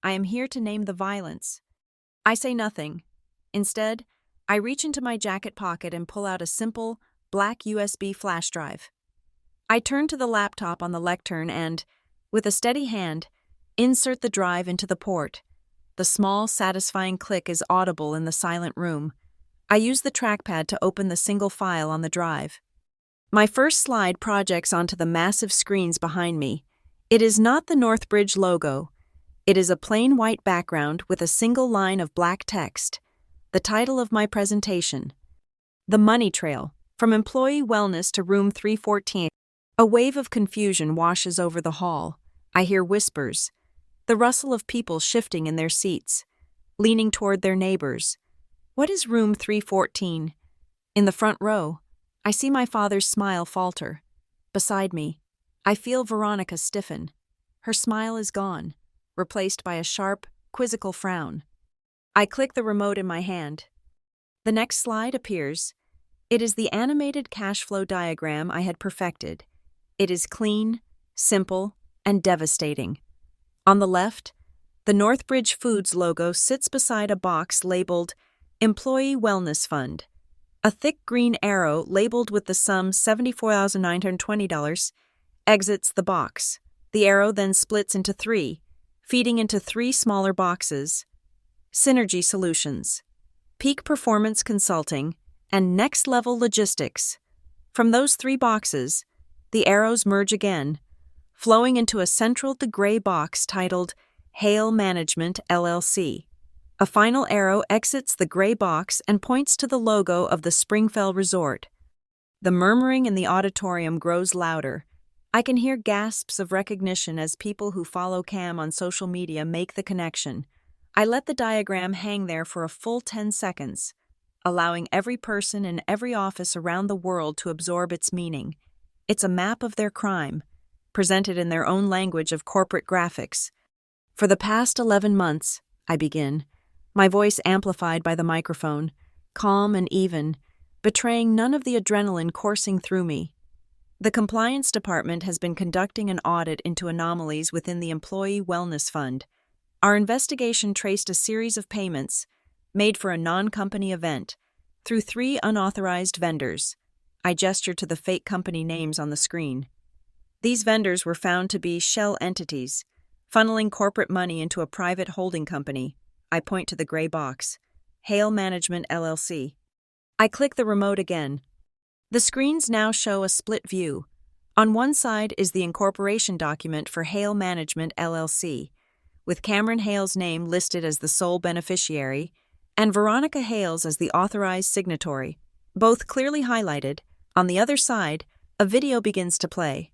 I am here to name the violence. I say nothing. Instead, I reach into my jacket pocket and pull out a simple, black USB flash drive. I turn to the laptop on the lectern and, with a steady hand, insert the drive into the port. The small, satisfying click is audible in the silent room. I use the trackpad to open the single file on the drive. My first slide projects onto the massive screens behind me. It is not the Northbridge logo. It is a plain white background with a single line of black text. The title of my presentation: The Money Trail, from Employee Wellness to Room 314. A wave of confusion washes over the hall. I hear whispers, the rustle of people shifting in their seats, leaning toward their neighbors. What is Room 314? In the front row, I see my father's smile falter. Beside me, I feel Veronica stiffen. Her smile is gone, replaced by a sharp, quizzical frown. I click the remote in my hand. The next slide appears. It is the animated cash flow diagram I had perfected. It is clean, simple, and devastating. On the left, the Northbridge Foods logo sits beside a box labeled Employee Wellness Fund. A thick green arrow labeled with the sum $74,920 exits the box. The arrow then splits into three, feeding into three smaller boxes: Synergy Solutions, Peak Performance Consulting, and Next Level Logistics. From those three boxes, the arrows merge again, flowing into a central gray box titled Hale Management LLC. A final arrow exits the gray box and points to the logo of the Springfell Resort. The murmuring in the auditorium grows louder. I can hear gasps of recognition as people who follow Cam on social media make the connection. I let the diagram hang there for a full 10 seconds, allowing every person in every office around the world to absorb its meaning. It's a map of their crime, presented in their own language of corporate graphics. For the past 11 months, I begin, my voice amplified by the microphone, calm and even, betraying none of the adrenaline coursing through me. The compliance department has been conducting an audit into anomalies within the Employee Wellness Fund. Our investigation traced a series of payments, made for a non-company event, through 3 unauthorized vendors. I gestured to the fake company names on the screen. These vendors were found to be shell entities, funneling corporate money into a private holding company. I point to the gray box, Hale Management LLC. I click the remote again. The screens now show a split view. On one side is the incorporation document for Hale Management LLC, with Cameron Hale's name listed as the sole beneficiary, and Veronica Hales as the authorized signatory, both clearly highlighted. On the other side, a video begins to play.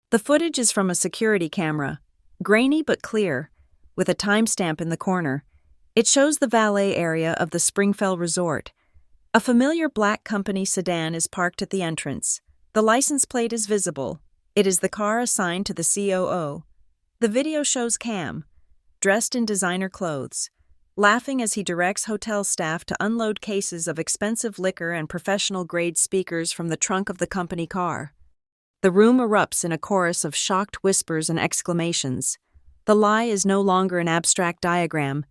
The footage is from a security camera, grainy but clear, with a timestamp in the corner. It shows the valet area of the Springfell Resort. A familiar black company sedan is parked at the entrance. The license plate is visible. It is the car assigned to the COO. The video shows Cam, dressed in designer clothes, laughing as he directs hotel staff to unload cases of expensive liquor and professional-grade speakers from the trunk of the company car. The room erupts in a chorus of shocked whispers and exclamations. The lie is no longer an abstract diagram.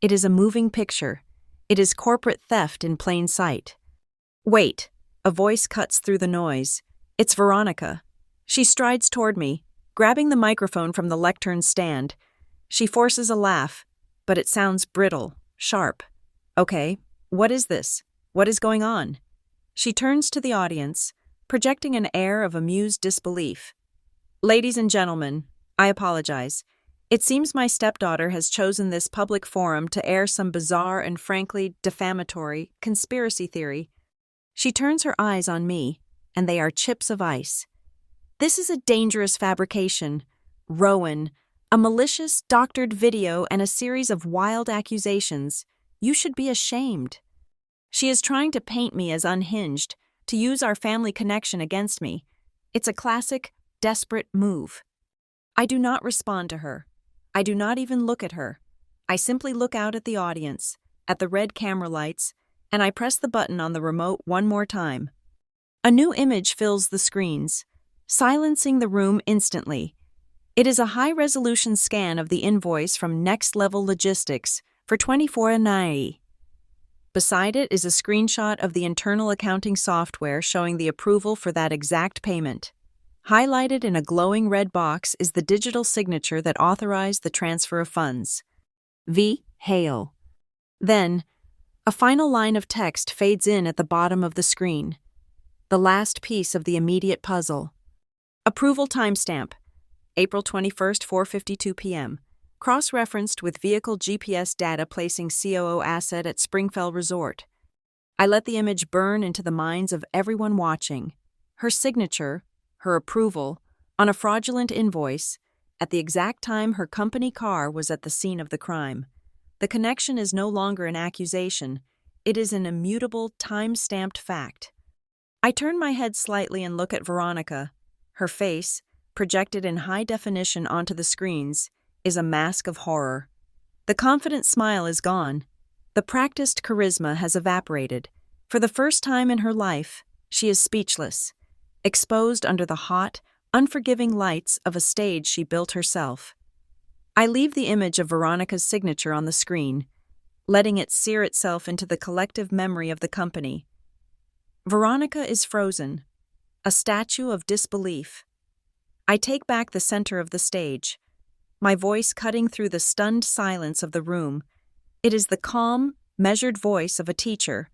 It is a moving picture. It is corporate theft in plain sight. Wait, a voice cuts through the noise. It's Veronica. She strides toward me, grabbing the microphone from the lectern stand. She forces a laugh, but it sounds brittle, sharp. Okay, what is this? What is going on? She turns to the audience, projecting an air of amused disbelief. Ladies and gentlemen, I apologize. It seems my stepdaughter has chosen this public forum to air some bizarre and frankly defamatory conspiracy theory. She turns her eyes on me, and they are chips of ice. This is a dangerous fabrication. Rowan, a malicious, doctored video and a series of wild accusations. You should be ashamed. She is trying to paint me as unhinged, to use our family connection against me. It's a classic, desperate move. I do not respond to her. I do not even look at her. I simply look out at the audience, at the red camera lights, and I press the button on the remote one more time. A new image fills the screens, silencing the room instantly. It is a high-resolution scan of the invoice from Next Level Logistics for $24.90. Beside it is a screenshot of the internal accounting software showing the approval for that exact payment. Highlighted in a glowing red box is the digital signature that authorized the transfer of funds. V. Hale. Then, a final line of text fades in at the bottom of the screen. The last piece of the immediate puzzle. Approval timestamp. April 21st, 4:52 p.m. Cross-referenced with vehicle GPS data placing COO asset at Springfell Resort. I let the image burn into the minds of everyone watching. Her signature, her approval, on a fraudulent invoice, at the exact time her company car was at the scene of the crime. The connection is no longer an accusation. It is an immutable, time-stamped fact. I turn my head slightly and look at Veronica. Her face, projected in high definition onto the screens, is a mask of horror. The confident smile is gone. The practiced charisma has evaporated. For the first time in her life, she is speechless, exposed under the hot, unforgiving lights of a stage she built herself. I leave the image of Veronica's signature on the screen, letting it sear itself into the collective memory of the company. Veronica is frozen, a statue of disbelief. I take back the center of the stage, my voice cutting through the stunned silence of the room. It is the calm, measured voice of a teacher,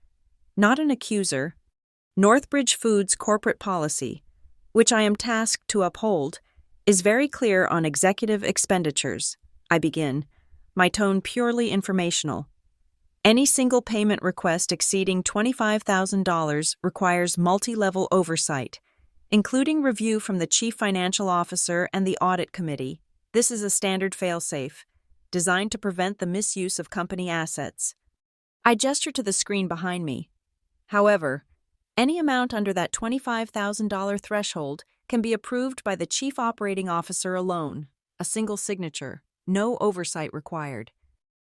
not an accuser. Northbridge Foods' corporate policy, which I am tasked to uphold, is very clear on executive expenditures. I begin, my tone purely informational. Any single payment request exceeding $25,000 requires multi-level oversight, including review from the Chief Financial Officer and the Audit Committee. This is a standard fail-safe, designed to prevent the misuse of company assets. I gesture to the screen behind me. However, any amount under that $25,000 threshold can be approved by the Chief Operating Officer alone, a single signature, no oversight required.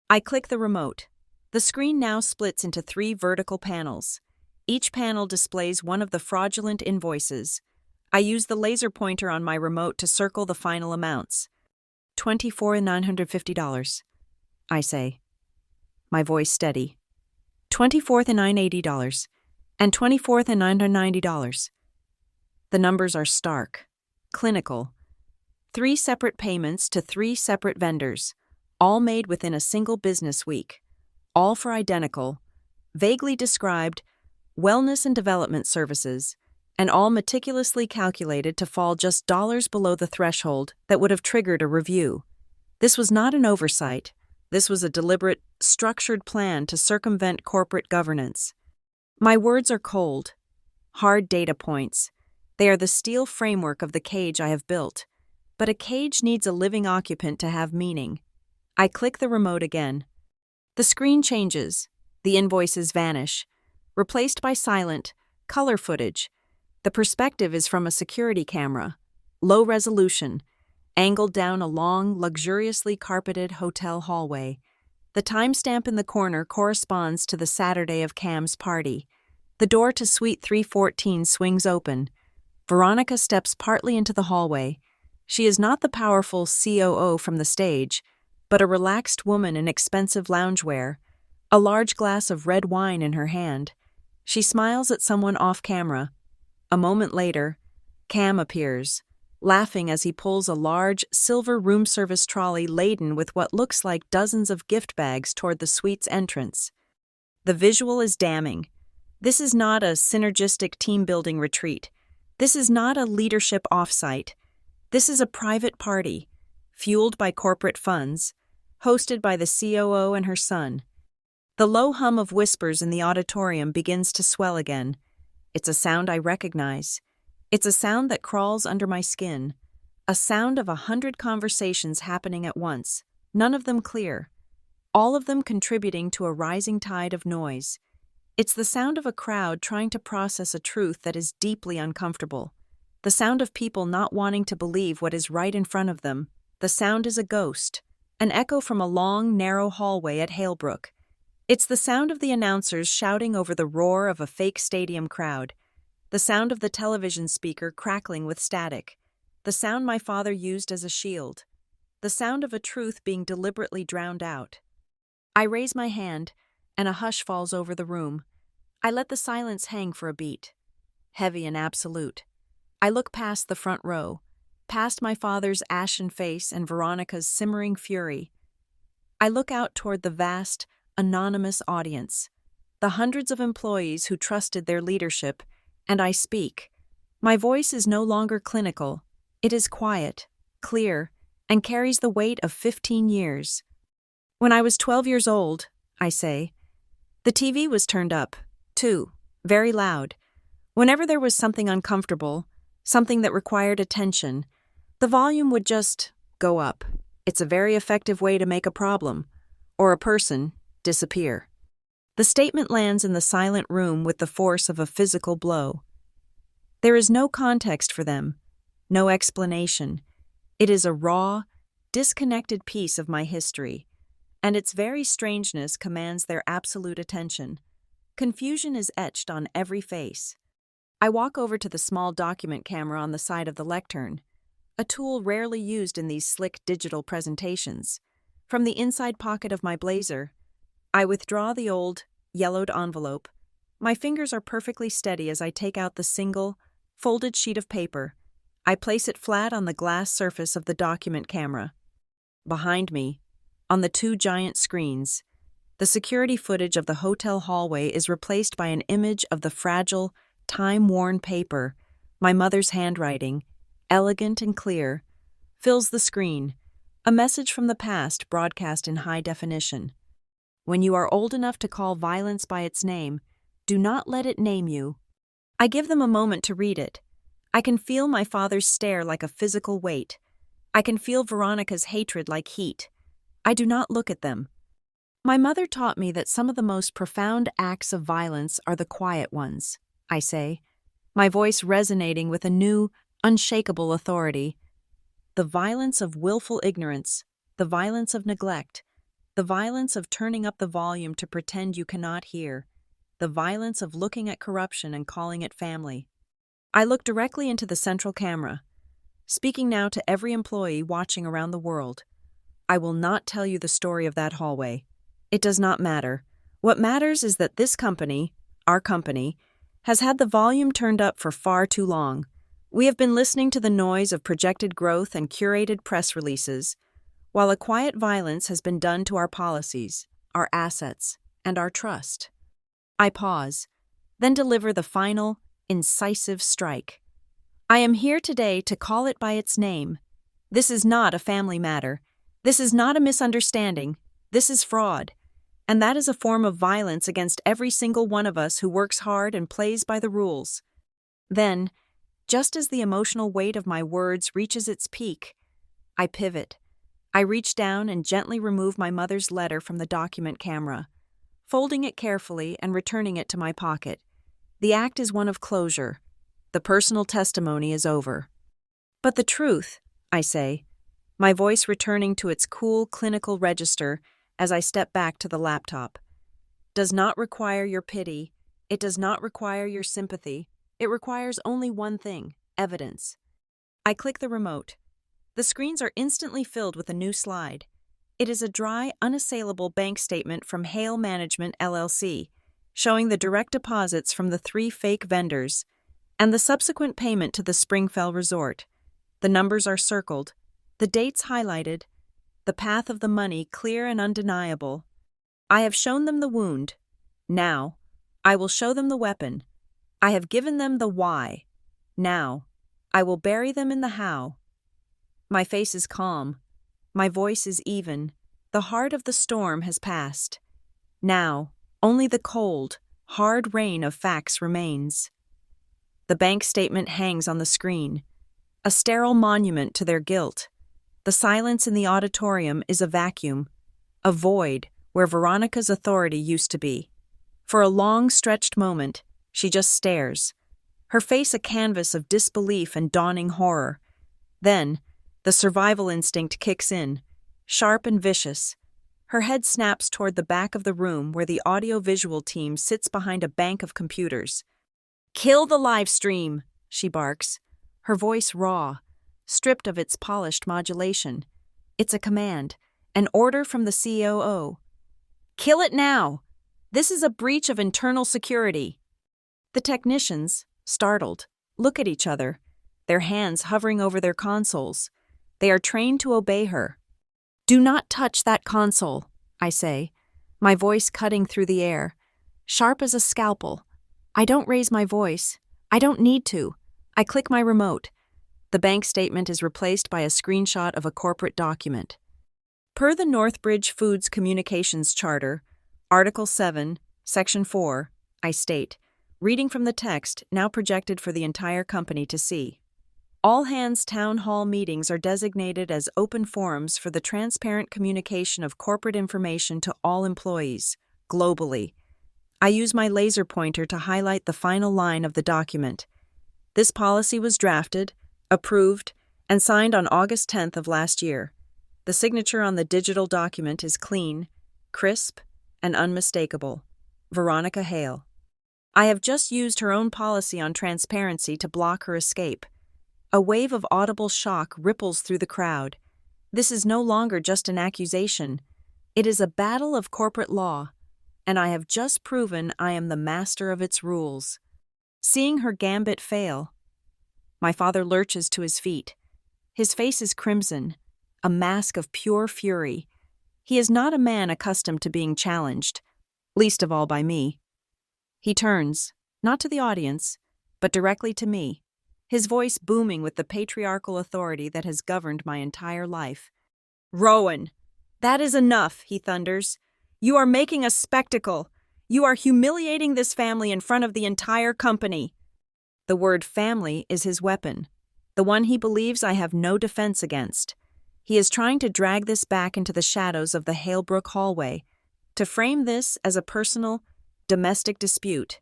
I click the remote. The screen now splits into 3 vertical panels. Each panel displays one of the fraudulent invoices. I use the laser pointer on my remote to circle the final amounts. $24,950, I say, my voice steady. $24,980. And $24,990. The numbers are stark, clinical. 3 separate payments to 3 separate vendors, all made within a single business week, all for identical, vaguely described, wellness and development services, and all meticulously calculated to fall just dollars below the threshold that would have triggered a review. This was not an oversight. This was a deliberate, structured plan to circumvent corporate governance. My words are cold, hard data points. They are the steel framework of the cage I have built. But a cage needs a living occupant to have meaning. I click the remote again. The screen changes. The invoices vanish, replaced by silent, color footage. The perspective is from a security camera, low resolution, angled down a long, luxuriously carpeted hotel hallway. The timestamp in the corner corresponds to the Saturday of Cam's party. The door to Suite 314 swings open. Veronica steps partly into the hallway. She is not the powerful COO from the stage, but a relaxed woman in expensive loungewear, a large glass of red wine in her hand. She smiles at someone off camera. A moment later, Cam appears, laughing as he pulls a large, silver room service trolley laden with what looks like dozens of gift bags toward the suite's entrance. The visual is damning. This is not a synergistic team-building retreat. This is not a leadership offsite. This is a private party, fueled by corporate funds, hosted by the COO and her son. The low hum of whispers in the auditorium begins to swell again. It's a sound I recognize. It's a sound that crawls under my skin. A sound of 100 conversations happening at once, none of them clear, all of them contributing to a rising tide of noise. It's the sound of a crowd trying to process a truth that is deeply uncomfortable. The sound of people not wanting to believe what is right in front of them. The sound is a ghost, an echo from a long, narrow hallway at Halebrook. It's the sound of the announcers shouting over the roar of a fake stadium crowd. The sound of the television speaker crackling with static. The sound my father used as a shield. The sound of a truth being deliberately drowned out. I raise my hand, and a hush falls over the room. I let the silence hang for a beat. Heavy and absolute. I look past the front row, past my father's ashen face and Veronica's simmering fury. I look out toward the vast, anonymous audience, the hundreds of employees who trusted their leadership, and I speak. My voice is no longer clinical. It is quiet, clear, and carries the weight of 15 years. When I was 12 years old, I say, the TV was turned up, too, very loud. Whenever there was something uncomfortable, something that required attention, the volume would just go up. It's a very effective way to make a problem, or a person, disappear. The statement lands in the silent room with the force of a physical blow. There is no context for them, no explanation. It is a raw, disconnected piece of my history, and its very strangeness commands their absolute attention. Confusion is etched on every face. I walk over to the small document camera on the side of the lectern, a tool rarely used in these slick digital presentations. From the inside pocket of my blazer, I withdraw the old, yellowed envelope. My fingers are perfectly steady as I take out the single, folded sheet of paper. I place it flat on the glass surface of the document camera. Behind me, on the two giant screens, the security footage of the hotel hallway is replaced by an image of the fragile, time-worn paper. My mother's handwriting, elegant and clear, fills the screen, a message from the past broadcast in high definition. When you are old enough to call violence by its name, do not let it name you. I give them a moment to read it. I can feel my father's stare like a physical weight. I can feel Veronica's hatred like heat. I do not look at them. My mother taught me that some of the most profound acts of violence are the quiet ones, I say, my voice resonating with a new, unshakable authority. The violence of willful ignorance, the violence of neglect, the violence of turning up the volume to pretend you cannot hear, the violence of looking at corruption and calling it family. I look directly into the central camera, speaking now to every employee watching around the world. I will not tell you the story of that hallway. It does not matter. What matters is that this company, our company, has had the volume turned up for far too long. We have been listening to the noise of projected growth and curated press releases, while a quiet violence has been done to our policies, our assets, and our trust. I pause, then deliver the final, incisive strike. I am here today to call it by its name. This is not a family matter. This is not a misunderstanding. This is fraud. And that is a form of violence against every single one of us who works hard and plays by the rules. Then, just as the emotional weight of my words reaches its peak, I pivot. I reach down and gently remove my mother's letter from the document camera, folding it carefully and returning it to my pocket. The act is one of closure. The personal testimony is over. But the truth, I say, my voice returning to its cool clinical register as I step back to the laptop, does not require your pity. It does not require your sympathy. It requires only one thing: evidence. I click the remote. The screens are instantly filled with a new slide. It is a dry, unassailable bank statement from Hale Management LLC, showing the direct deposits from the 3 fake vendors and the subsequent payment to the Springfell Resort. The numbers are circled, the dates highlighted, the path of the money clear and undeniable. I have shown them the wound. Now, I will show them the weapon. I have given them the why. Now, I will bury them in the how. My face is calm. My voice is even. The heart of the storm has passed. Now, only the cold, hard rain of facts remains. The bank statement hangs on the screen, a sterile monument to their guilt. The silence in the auditorium is a vacuum, a void where Veronica's authority used to be. For a long, stretched moment, she just stares, her face a canvas of disbelief and dawning horror. Then, the survival instinct kicks in, sharp and vicious. Her head snaps toward the back of the room where the audio-visual team sits behind a bank of computers. Kill the live stream, she barks, her voice raw, stripped of its polished modulation. It's a command, an order from the COO. Kill it now! This is a breach of internal security. The technicians, startled, look at each other, their hands hovering over their consoles. They are trained to obey her. Do not touch that console, I say, my voice cutting through the air, sharp as a scalpel. I don't raise my voice. I don't need to. I click my remote. The bank statement is replaced by a screenshot of a corporate document. Per the Northbridge Foods Communications Charter, Article 7, Section 4, I state, reading from the text now projected for the entire company to see. All hands town hall meetings are designated as open forums for the transparent communication of corporate information to all employees, globally. I use my laser pointer to highlight the final line of the document. This policy was drafted, approved, and signed on August 10th of last year. The signature on the digital document is clean, crisp, and unmistakable. Veronica Hale. I have just used her own policy on transparency to block her escape. A wave of audible shock ripples through the crowd. This is no longer just an accusation. It is a battle of corporate law, and I have just proven I am the master of its rules. Seeing her gambit fail, my father lurches to his feet. His face is crimson, a mask of pure fury. He is not a man accustomed to being challenged, least of all by me. He turns, not to the audience, but directly to me, his voice booming with the patriarchal authority that has governed my entire life. Rowan, that is enough, he thunders. You are making a spectacle. You are humiliating this family in front of the entire company. The word family is his weapon, the one he believes I have no defense against. He is trying to drag this back into the shadows of the Halebrook hallway, to frame this as a personal, domestic dispute,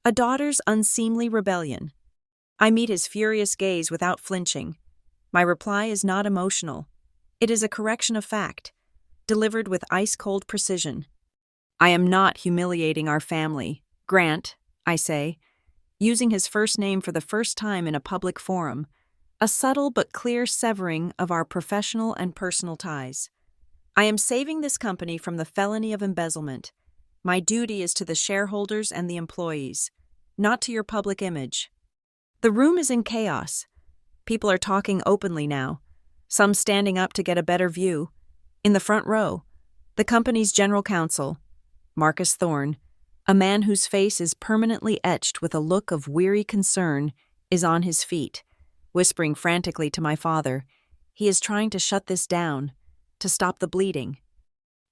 a daughter's unseemly rebellion. I meet his furious gaze without flinching. My reply is not emotional. It is a correction of fact, delivered with ice-cold precision. I am not humiliating our family, Grant, I say, using his first name for the first time in a public forum, a subtle but clear severing of our professional and personal ties. I am saving this company from the felony of embezzlement. My duty is to the shareholders and the employees, not to your public image. The room is in chaos. People are talking openly now, some standing up to get a better view. In the front row, the company's general counsel, Marcus Thorne, a man whose face is permanently etched with a look of weary concern, is on his feet, whispering frantically to my father. He is trying to shut this down, to stop the bleeding.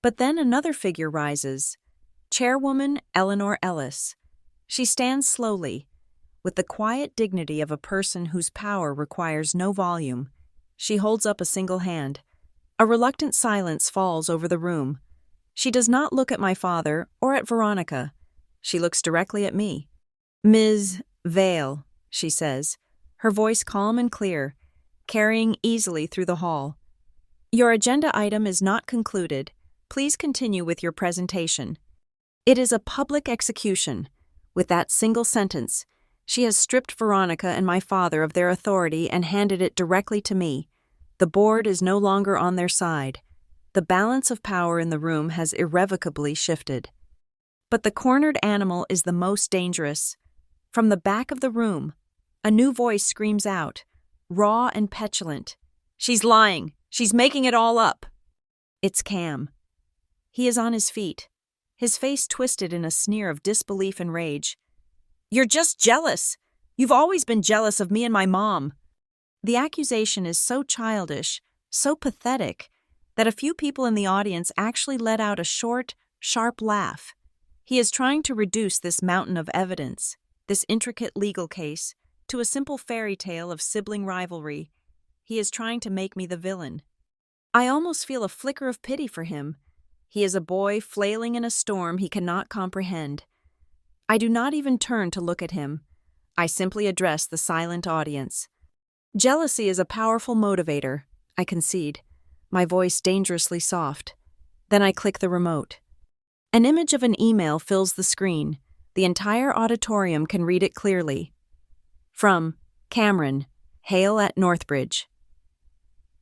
But then another figure rises, Chairwoman Eleanor Ellis. She stands slowly, with the quiet dignity of a person whose power requires no volume. She holds up a single hand. A reluctant silence falls over the room. She does not look at my father or at Veronica. She looks directly at me. Ms. Vale, she says, her voice calm and clear, carrying easily through the hall. Your agenda item is not concluded. Please continue with your presentation. It is a public execution. With that single sentence, she has stripped Veronica and my father of their authority and handed it directly to me. The board is no longer on their side. The balance of power in the room has irrevocably shifted. But the cornered animal is the most dangerous. From the back of the room, a new voice screams out, raw and petulant. She's lying. She's making it all up. It's Cam. He is on his feet, his face twisted in a sneer of disbelief and rage. You're just jealous. You've always been jealous of me and my mom. The accusation is so childish, so pathetic, that a few people in the audience actually let out a short, sharp laugh. He is trying to reduce this mountain of evidence, this intricate legal case, to a simple fairy tale of sibling rivalry. He is trying to make me the villain. I almost feel a flicker of pity for him. He is a boy flailing in a storm he cannot comprehend. I do not even turn to look at him. I simply address the silent audience. Jealousy is a powerful motivator, I concede, my voice dangerously soft. Then I click the remote. An image of an email fills the screen, The entire auditorium can read it clearly. From Cameron, Hale at Northbridge.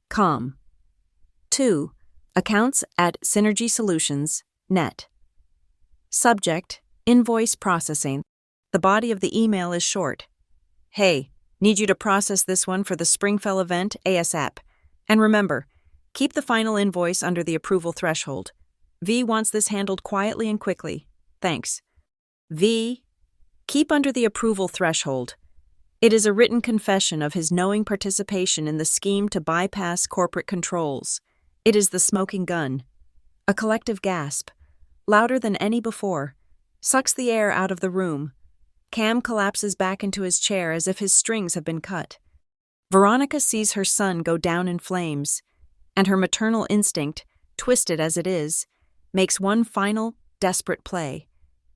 Com. 2. Accounts at Synergy Solutions, net. Subject, invoice processing. The body of the email is short. Hey, need you to process this one for the Springfell event ASAP. And remember, keep the final invoice under the approval threshold. V wants this handled quietly and quickly. Thanks. V. Keep under the approval threshold. It is a written confession of his knowing participation in the scheme to bypass corporate controls. It is the smoking gun. A collective gasp, louder than any before, sucks the air out of the room. Cam collapses back into his chair as if his strings have been cut. Veronica sees her son go down in flames, and her maternal instinct, twisted as it is, makes one final, desperate play.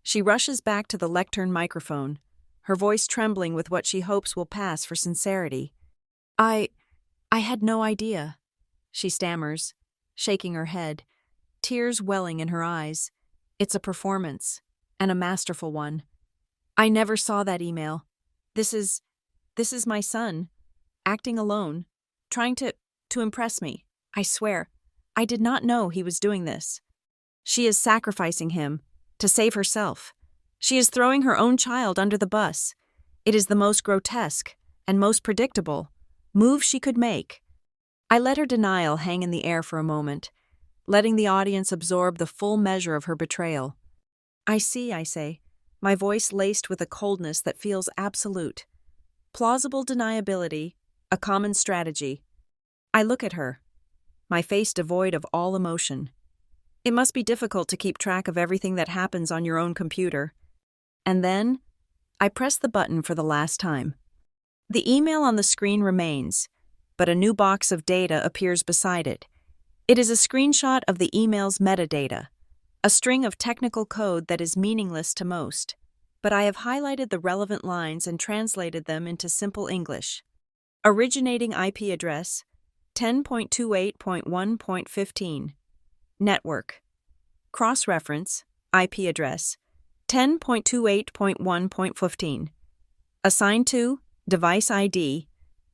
She rushes back to the lectern microphone, her voice trembling with what she hopes will pass for sincerity. I had no idea, she stammers, shaking her head, tears welling in her eyes. It's a performance, and a masterful one. I never saw that email. This is my son, acting alone, trying to impress me. I swear, I did not know he was doing this. She is sacrificing him to save herself. She is throwing her own child under the bus. It is the most grotesque and most predictable move she could make. I let her denial hang in the air for a moment, letting the audience absorb the full measure of her betrayal. I see, I say, my voice laced with a coldness that feels absolute. Plausible deniability, a common strategy. I look at her, my face devoid of all emotion. It must be difficult to keep track of everything that happens on your own computer. And then, I press the button for the last time. The email on the screen remains, but a new box of data appears beside it. It is a screenshot of the email's metadata, a string of technical code that is meaningless to most, but I have highlighted the relevant lines and translated them into simple English. Originating IP address, 10.28.1.15. Network. Cross-reference, IP address, 10.28.1.15. Assigned to, device ID,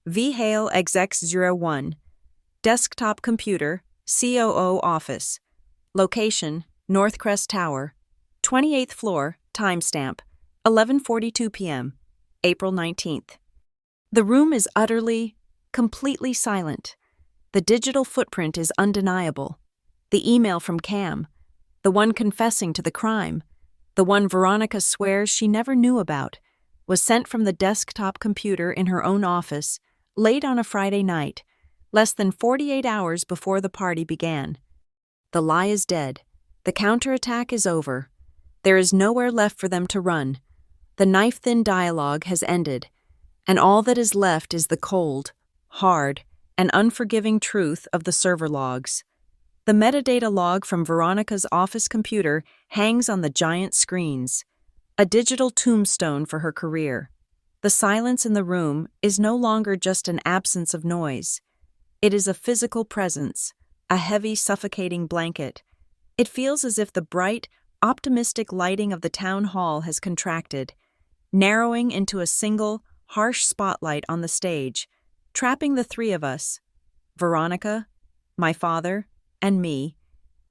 VHaleXX01. Desktop computer, COO office. Location, Northcrest Tower. 28th floor, timestamp, 11:42 p.m., April 19th. The room is utterly, completely silent. The digital footprint is undeniable. The email from Cam, the one confessing to the crime, the one Veronica swears she never knew about, was sent from the desktop computer in her own office, late on a Friday night, less than 48 hours before the party began. The lie is dead. The counterattack is over. There is nowhere left for them to run. The knife-thin dialogue has ended, and all that is left is the cold, hard, and unforgiving truth of the server logs. The metadata log from Veronica's office computer hangs on the giant screens, a digital tombstone for her career. The silence in the room is no longer just an absence of noise. It is a physical presence, a heavy, suffocating blanket. It feels as if the bright, optimistic lighting of the town hall has contracted, narrowing into a single, harsh spotlight on the stage, trapping the three of us, Veronica, my father, and me,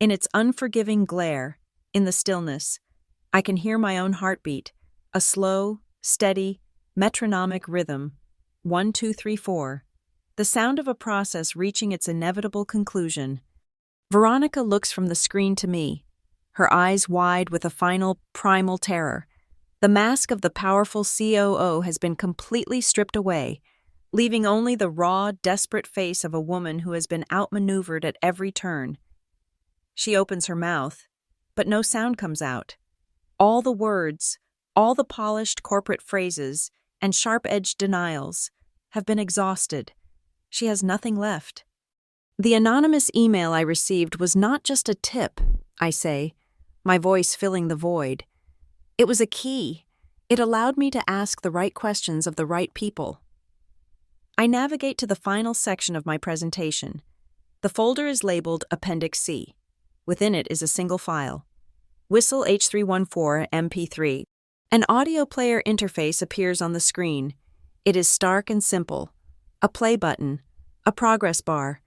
in its unforgiving glare, in the stillness. I can hear my own heartbeat, a slow, steady, metronomic rhythm, 1, 2, 3, 4, the sound of a process reaching its inevitable conclusion. Veronica looks from the screen to me, her eyes wide with a final, primal terror. The mask of the powerful COO has been completely stripped away, leaving only the raw, desperate face of a woman who has been outmaneuvered at every turn. She opens her mouth, but no sound comes out. All the words, all the polished corporate phrases and sharp-edged denials have been exhausted. She has nothing left. The anonymous email I received was not just a tip, I say, my voice filling the void. It was a key. It allowed me to ask the right questions of the right people. I navigate to the final section of my presentation. The folder is labeled Appendix C. Within it is a single file, Whistle H314 MP3, An audio player interface appears on the screen. It is stark and simple. A play button, a progress bar.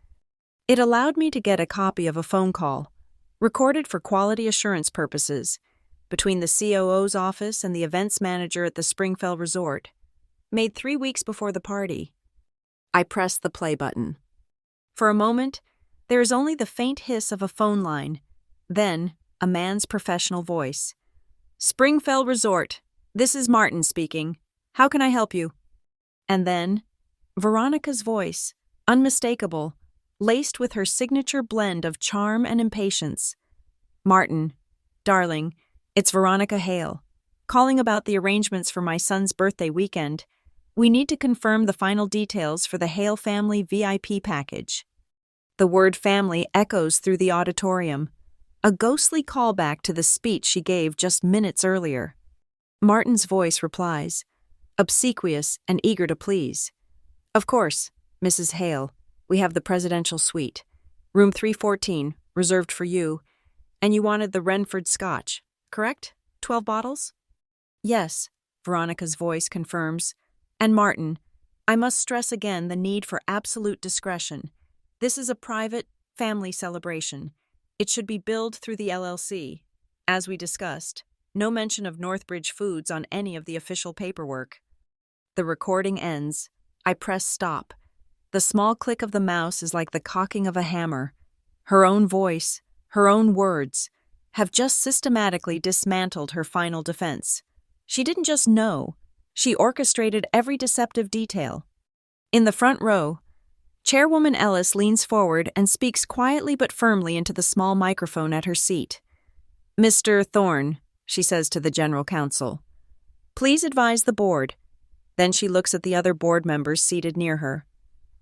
It allowed me to get a copy of a phone call, recorded for quality assurance purposes, between the COO's office and the events manager at the Springfell Resort, made 3 weeks before the party. I pressed the play button. For a moment, there is only the faint hiss of a phone line, then a man's professional voice. Springfell Resort, this is Martin speaking. How can I help you? And then, Veronica's voice, unmistakable, laced with her signature blend of charm and impatience. Martin, darling, it's Veronica Hale. Calling about the arrangements for my son's birthday weekend. We need to confirm the final details for the Hale family VIP package. The word family echoes through the auditorium, a ghostly callback to the speech she gave just minutes earlier. Martin's voice replies, obsequious and eager to please. Of course, Mrs. Hale, we have the presidential suite. Room 314, reserved for you. And you wanted the Renford Scotch, correct? 12 bottles? Yes, Veronica's voice confirms. And Martin, I must stress again the need for absolute discretion. This is a private, family celebration. It should be billed through the LLC. As we discussed, no mention of Northbridge Foods on any of the official paperwork. The recording ends. I press stop. The small click of the mouse is like the cocking of a hammer. Her own voice, her own words, have just systematically dismantled her final defense. She didn't just know. She orchestrated every deceptive detail. In the front row, Chairwoman Ellis leans forward and speaks quietly but firmly into the small microphone at her seat. Mr. Thorne, she says to the General Counsel, please advise the board. Then she looks at the other board members seated near her.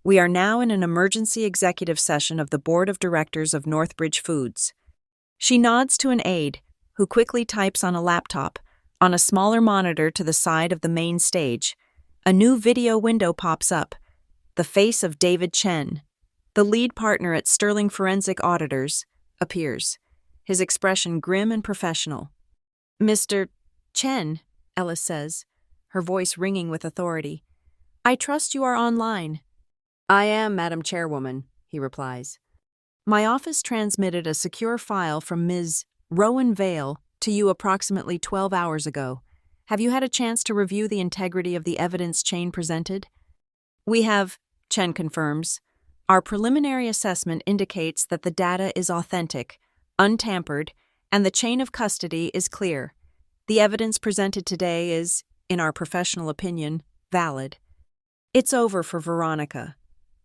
We are now in an emergency executive session of the Board of Directors of Northbridge Foods. She nods to an aide, who quickly types on a laptop, on a smaller monitor to the side of the main stage. A new video window pops up. The face of David Chen, the lead partner at Sterling Forensic Auditors, appears, his expression grim and professional. Mr. Chen, Ellis says, her voice ringing with authority. I trust you are online. I am, Madam Chairwoman, he replies. My office transmitted a secure file from Ms. Rowan Vale to you approximately 12 hours ago. Have you had a chance to review the integrity of the evidence chain presented? We have, Chen confirms. Our preliminary assessment indicates that the data is authentic, untampered, and the chain of custody is clear. The evidence presented today is, in our professional opinion, valid. It's over for Veronica.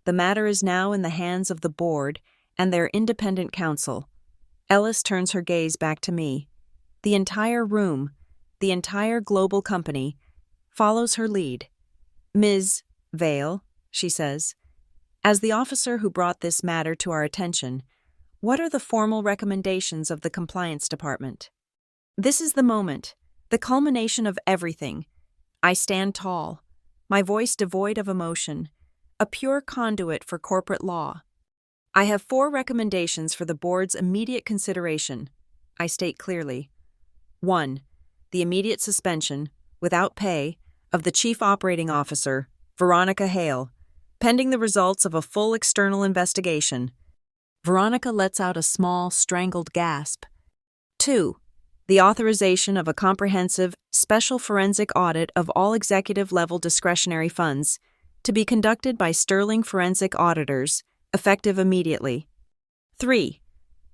The matter is now in the hands of the board and their independent counsel. Ellis turns her gaze back to me. The entire room, the entire global company, follows her lead. Ms. Vale, she says, as the officer who brought this matter to our attention, what are the formal recommendations of the compliance department? This is the moment, the culmination of everything. I stand tall, my voice devoid of emotion, a pure conduit for corporate law. I have 4 recommendations for the board's immediate consideration. I state clearly. 1. The immediate suspension, without pay, of the Chief Operating Officer, Veronica Hale, pending the results of a full external investigation. Veronica lets out a small, strangled gasp. 2. The authorization of a comprehensive, special forensic audit of all executive-level discretionary funds to be conducted by Sterling Forensic Auditors, effective immediately. 3.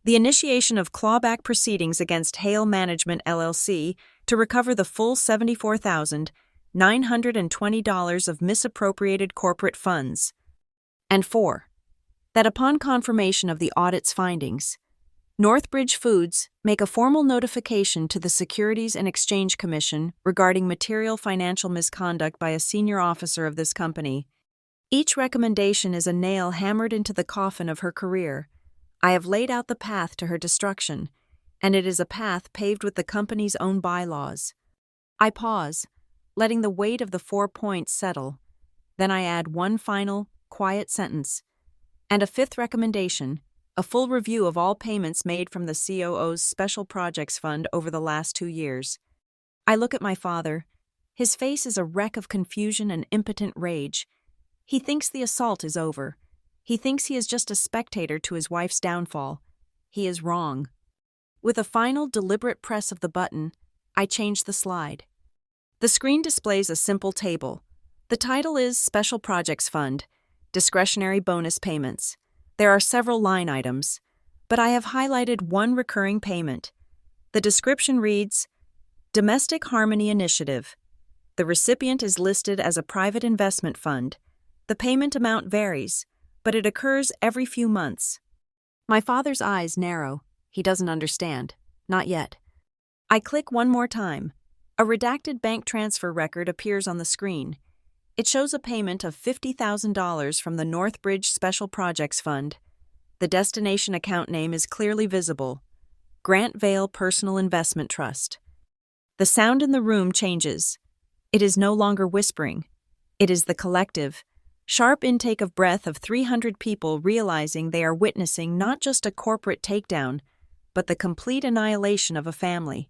The initiation of clawback proceedings against Hale Management LLC to recover the full $74,920 of misappropriated corporate funds. And 4. That upon confirmation of the audit's findings, Northbridge Foods make a formal notification to the Securities and Exchange Commission regarding material financial misconduct by a senior officer of this company. Each recommendation is a nail hammered into the coffin of her career. I have laid out the path to her destruction, and it is a path paved with the company's own bylaws. I pause, letting the weight of the 4 points settle. Then I add one final, quiet sentence. And a 5th recommendation, a full review of all payments made from the COO's Special Projects Fund over the last 2 years. I look at my father. His face is a wreck of confusion and impotent rage. He thinks the assault is over. He thinks he is just a spectator to his wife's downfall. He is wrong. With a final, deliberate press of the button, I change the slide. The screen displays a simple table. The title is Special Projects Fund, Discretionary Bonus Payments. There are several line items, but I have highlighted one recurring payment. The description reads, Domestic Harmony Initiative. The recipient is listed as a private investment fund. The payment amount varies, but it occurs every few months. My father's eyes narrow. He doesn't understand. Not yet. I click one more time. A redacted bank transfer record appears on the screen. It shows a payment of $50,000 from the Northbridge Special Projects Fund. The destination account name is clearly visible. Grant Vale Personal Investment Trust. The sound in the room changes. It is no longer whispering. It is the collective, sharp intake of breath of 300 people realizing they are witnessing not just a corporate takedown, but the complete annihilation of a family.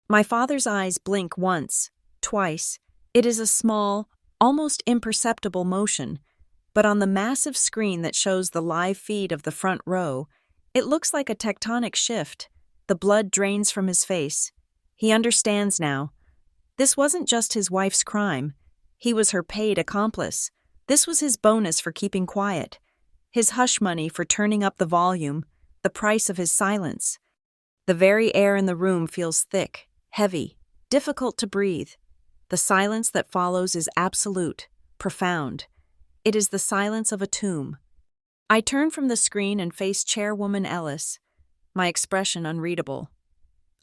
My father's eyes blink once, twice. It is a small, almost imperceptible motion, but on the massive screen that shows the live feed of the front row, it looks like a tectonic shift. The blood drains from his face. He understands now. This wasn't just his wife's crime. He was her paid accomplice. This was his bonus for keeping quiet, his hush money for turning up the volume, the price of his silence. The very air in the room feels thick, heavy, difficult to breathe. The silence that follows is absolute, profound. It is the silence of a tomb. I turn from the screen and face Chairwoman Ellis, my expression unreadable.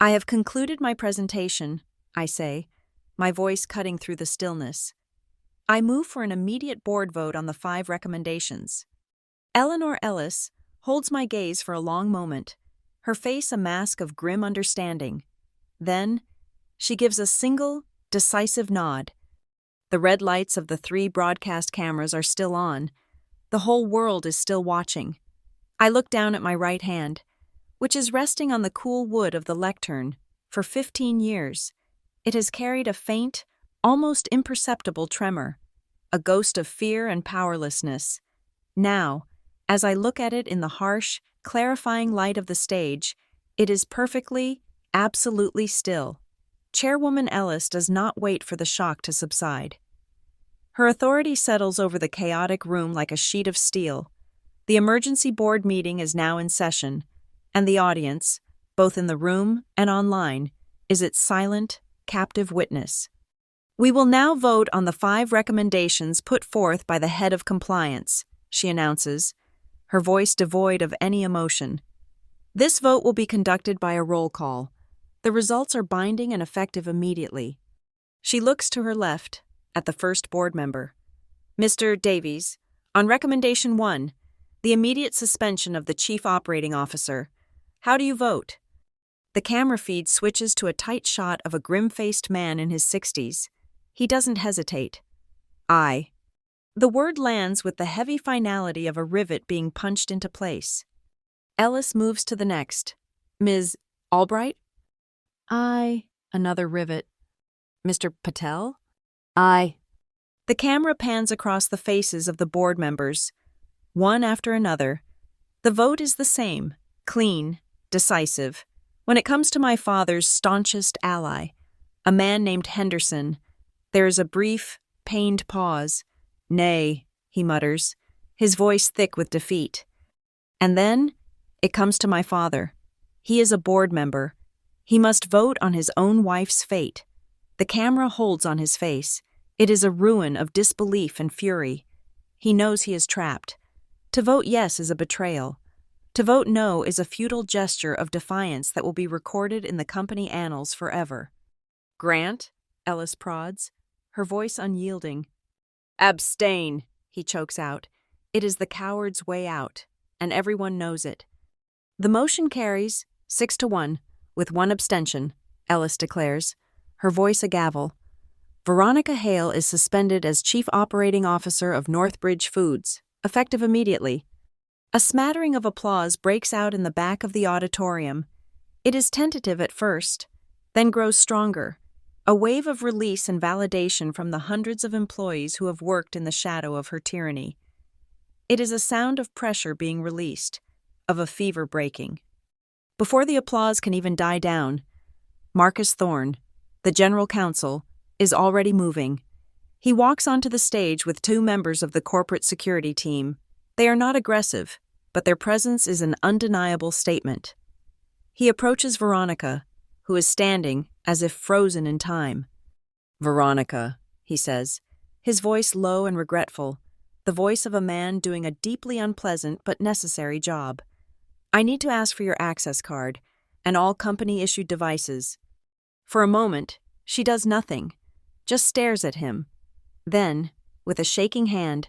I have concluded my presentation, I say, my voice cutting through the stillness. I move for an immediate board vote on the 5 recommendations. Eleanor Ellis holds my gaze for a long moment, her face a mask of grim understanding. Then, she gives a single, decisive nod. The red lights of the 3 broadcast cameras are still on. The whole world is still watching. I look down at my right hand, which is resting on the cool wood of the lectern. For 15 years, it has carried a faint, almost imperceptible tremor, a ghost of fear and powerlessness. Now, as I look at it in the harsh, clarifying light of the stage, it is perfectly, absolutely still. Chairwoman Ellis does not wait for the shock to subside. Her authority settles over the chaotic room like a sheet of steel. The emergency board meeting is now in session, and the audience, both in the room and online, is its silent, captive witness. We will now vote on the 5 recommendations put forth by the head of compliance, she announces, her voice devoid of any emotion. This vote will be conducted by a roll call. The results are binding and effective immediately. She looks to her left, at the first board member. Mr. Davies, on recommendation 1, the immediate suspension of the Chief Operating Officer. How do you vote? The camera feed switches to a tight shot of a grim-faced man in his 60s. He doesn't hesitate. Aye. The word lands with the heavy finality of a rivet being punched into place. Ellis moves to the next. Ms. Albright? Aye. Another rivet. Mr. Patel? Aye. The camera pans across the faces of the board members, one after another. The vote is the same, clean, decisive. When it comes to my father's staunchest ally, a man named Henderson, there is a brief, pained pause. Nay, he mutters, his voice thick with defeat. And then, it comes to my father. He is a board member. He must vote on his own wife's fate. The camera holds on his face. It is a ruin of disbelief and fury. He knows he is trapped. To vote yes is a betrayal. To vote no is a futile gesture of defiance that will be recorded in the company annals forever. Grant, Ellis prods, her voice unyielding. Abstain, he chokes out. It is the coward's way out, and everyone knows it. The motion carries 6-1, with 1 abstention, Ellis declares, her voice a gavel. Veronica Hale is suspended as Chief Operating Officer of Northbridge Foods, effective immediately. A smattering of applause breaks out in the back of the auditorium. It is tentative at first, then grows stronger. a wave of release and validation from the hundreds of employees who have worked in the shadow of her tyranny. It is a sound of pressure being released, of a fever breaking. Before the applause can even die down, Marcus Thorne, the general counsel, is already moving. He walks onto the stage with two members of the corporate security team. They are not aggressive, but their presence is an undeniable statement. He approaches Veronica, who is standing as if frozen in time. "Veronica," he says, his voice low and regretful, the voice of a man doing a deeply unpleasant but necessary job. "I need to ask for your access card and all company-issued devices." For a moment, she does nothing, just stares at him. Then, with a shaking hand,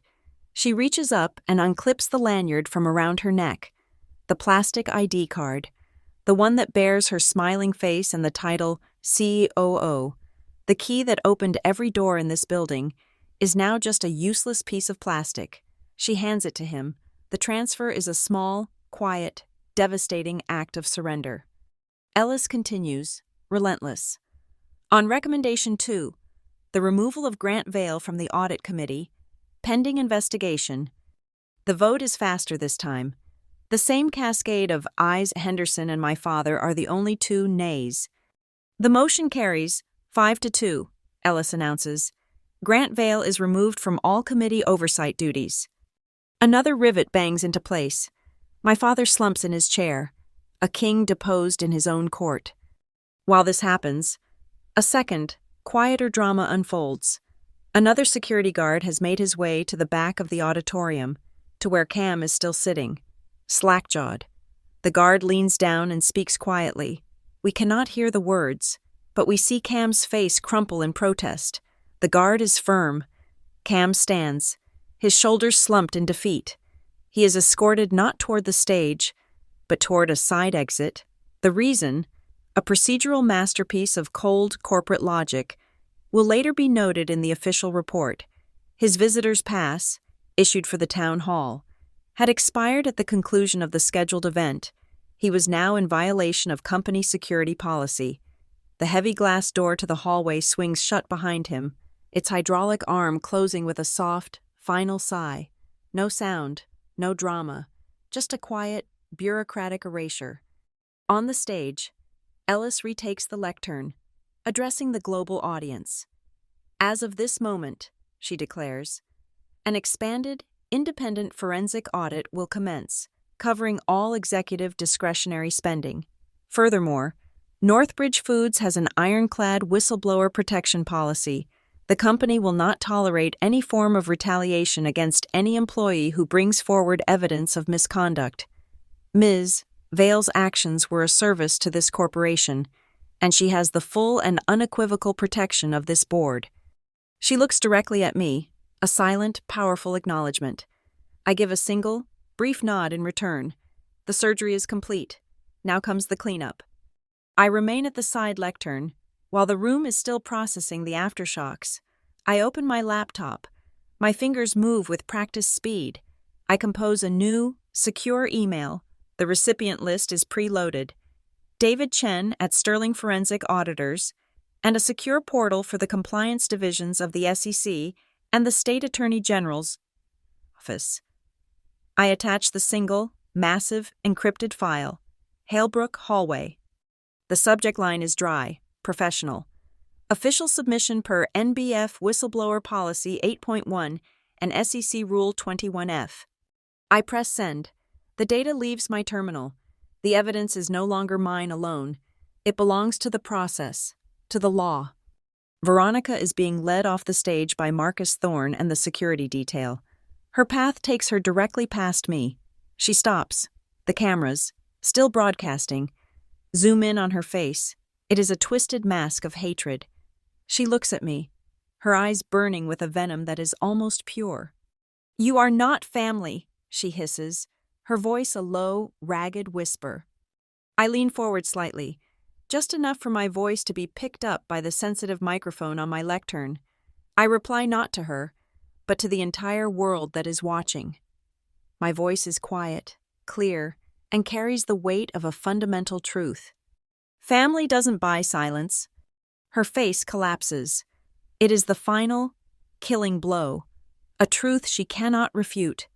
she reaches up and unclips the lanyard from around her neck, the plastic ID card, the one that bears her smiling face and the title COO. The key that opened every door in this building is now just a useless piece of plastic. She hands it to him. The transfer is a small, quiet, devastating act of surrender. Ellis continues, relentless. On recommendation 2, the removal of Grant Vale from the audit committee, pending investigation. The vote is faster this time. The same cascade of ayes. Henderson and my father are the only two nays. The motion carries 5-2, Ellis announces. Grant Vale is removed from all committee oversight duties. Another rivet bangs into place. My father slumps in his chair, a king deposed in his own court. While this happens, a second, quieter drama unfolds. Another security guard has made his way to the back of the auditorium, to where Cam is still sitting, slack-jawed. The guard leans down and speaks quietly. We cannot hear the words, but we see Cam's face crumple in protest. The guard is firm. Cam stands, his shoulders slumped in defeat. He is escorted not toward the stage, but toward a side exit. The reason, a procedural masterpiece of cold corporate logic, will later be noted in the official report. His visitor's pass, issued for the town hall, had expired at the conclusion of the scheduled event. He was now in violation of company security policy. The heavy glass door to the hallway swings shut behind him, its hydraulic arm closing with a soft, final sigh. No sound, no drama, just a quiet, bureaucratic erasure. On the stage, Ellis retakes the lectern, addressing the global audience. As of this moment, she declares, an expanded, independent forensic audit will commence, covering all executive discretionary spending. Furthermore, Northbridge Foods has an ironclad whistleblower protection policy. The company will not tolerate any form of retaliation against any employee who brings forward evidence of misconduct. Ms. Vale's actions were a service to this corporation, and she has the full and unequivocal protection of this board. She looks directly at me, a silent, powerful acknowledgement. I give a single, brief nod in return. The surgery is complete. Now comes the cleanup. I remain at the side lectern, while the room is still processing the aftershocks. I open my laptop. My fingers move with practiced speed. I compose a new, secure email. The recipient list is preloaded. David Chen at Sterling Forensic Auditors, and a secure portal for the compliance divisions of the SEC and the State Attorney General's office. I attach the single, massive, encrypted file, Halebrook Hallway. The subject line is dry, professional. Official submission per NBF Whistleblower Policy 8.1 and SEC Rule 21F. I press send. The data leaves my terminal. The evidence is no longer mine alone. It belongs to the process, to the law. Veronica is being led off the stage by Marcus Thorne and the security detail. Her path takes her directly past me. She stops. The cameras, still broadcasting, zoom in on her face. It is a twisted mask of hatred. She looks at me, her eyes burning with a venom that is almost pure. "You are not family," she hisses, her voice a low, ragged whisper. I lean forward slightly, just enough for my voice to be picked up by the sensitive microphone on my lectern. I reply not to her, but to the entire world that is watching. My voice is quiet, clear, and carries the weight of a fundamental truth. Family doesn't buy silence. Her face collapses. It is the final, killing blow, a truth she cannot refute.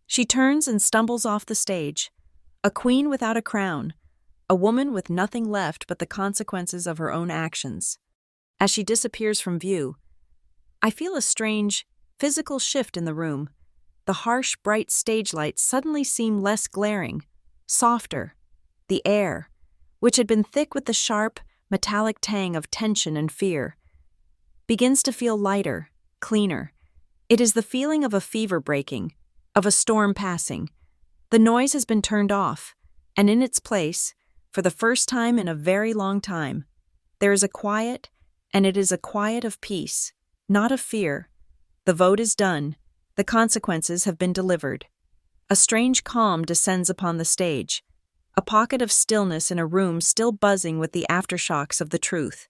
She turns and stumbles off the stage, a queen without a crown, a woman with nothing left but the consequences of her own actions. As she disappears from view, I feel a strange, physical shift in the room. The harsh, bright stage lights suddenly seem less glaring, softer. The air, which had been thick with the sharp, metallic tang of tension and fear, begins to feel lighter, cleaner. It is the feeling of a fever breaking, of a storm passing. The noise has been turned off, and in its place, for the first time in a very long time, there is a quiet, and it is a quiet of peace, not of fear. The vote is done. The consequences have been delivered. A strange calm descends upon the stage, a pocket of stillness in a room still buzzing with the aftershocks of the truth.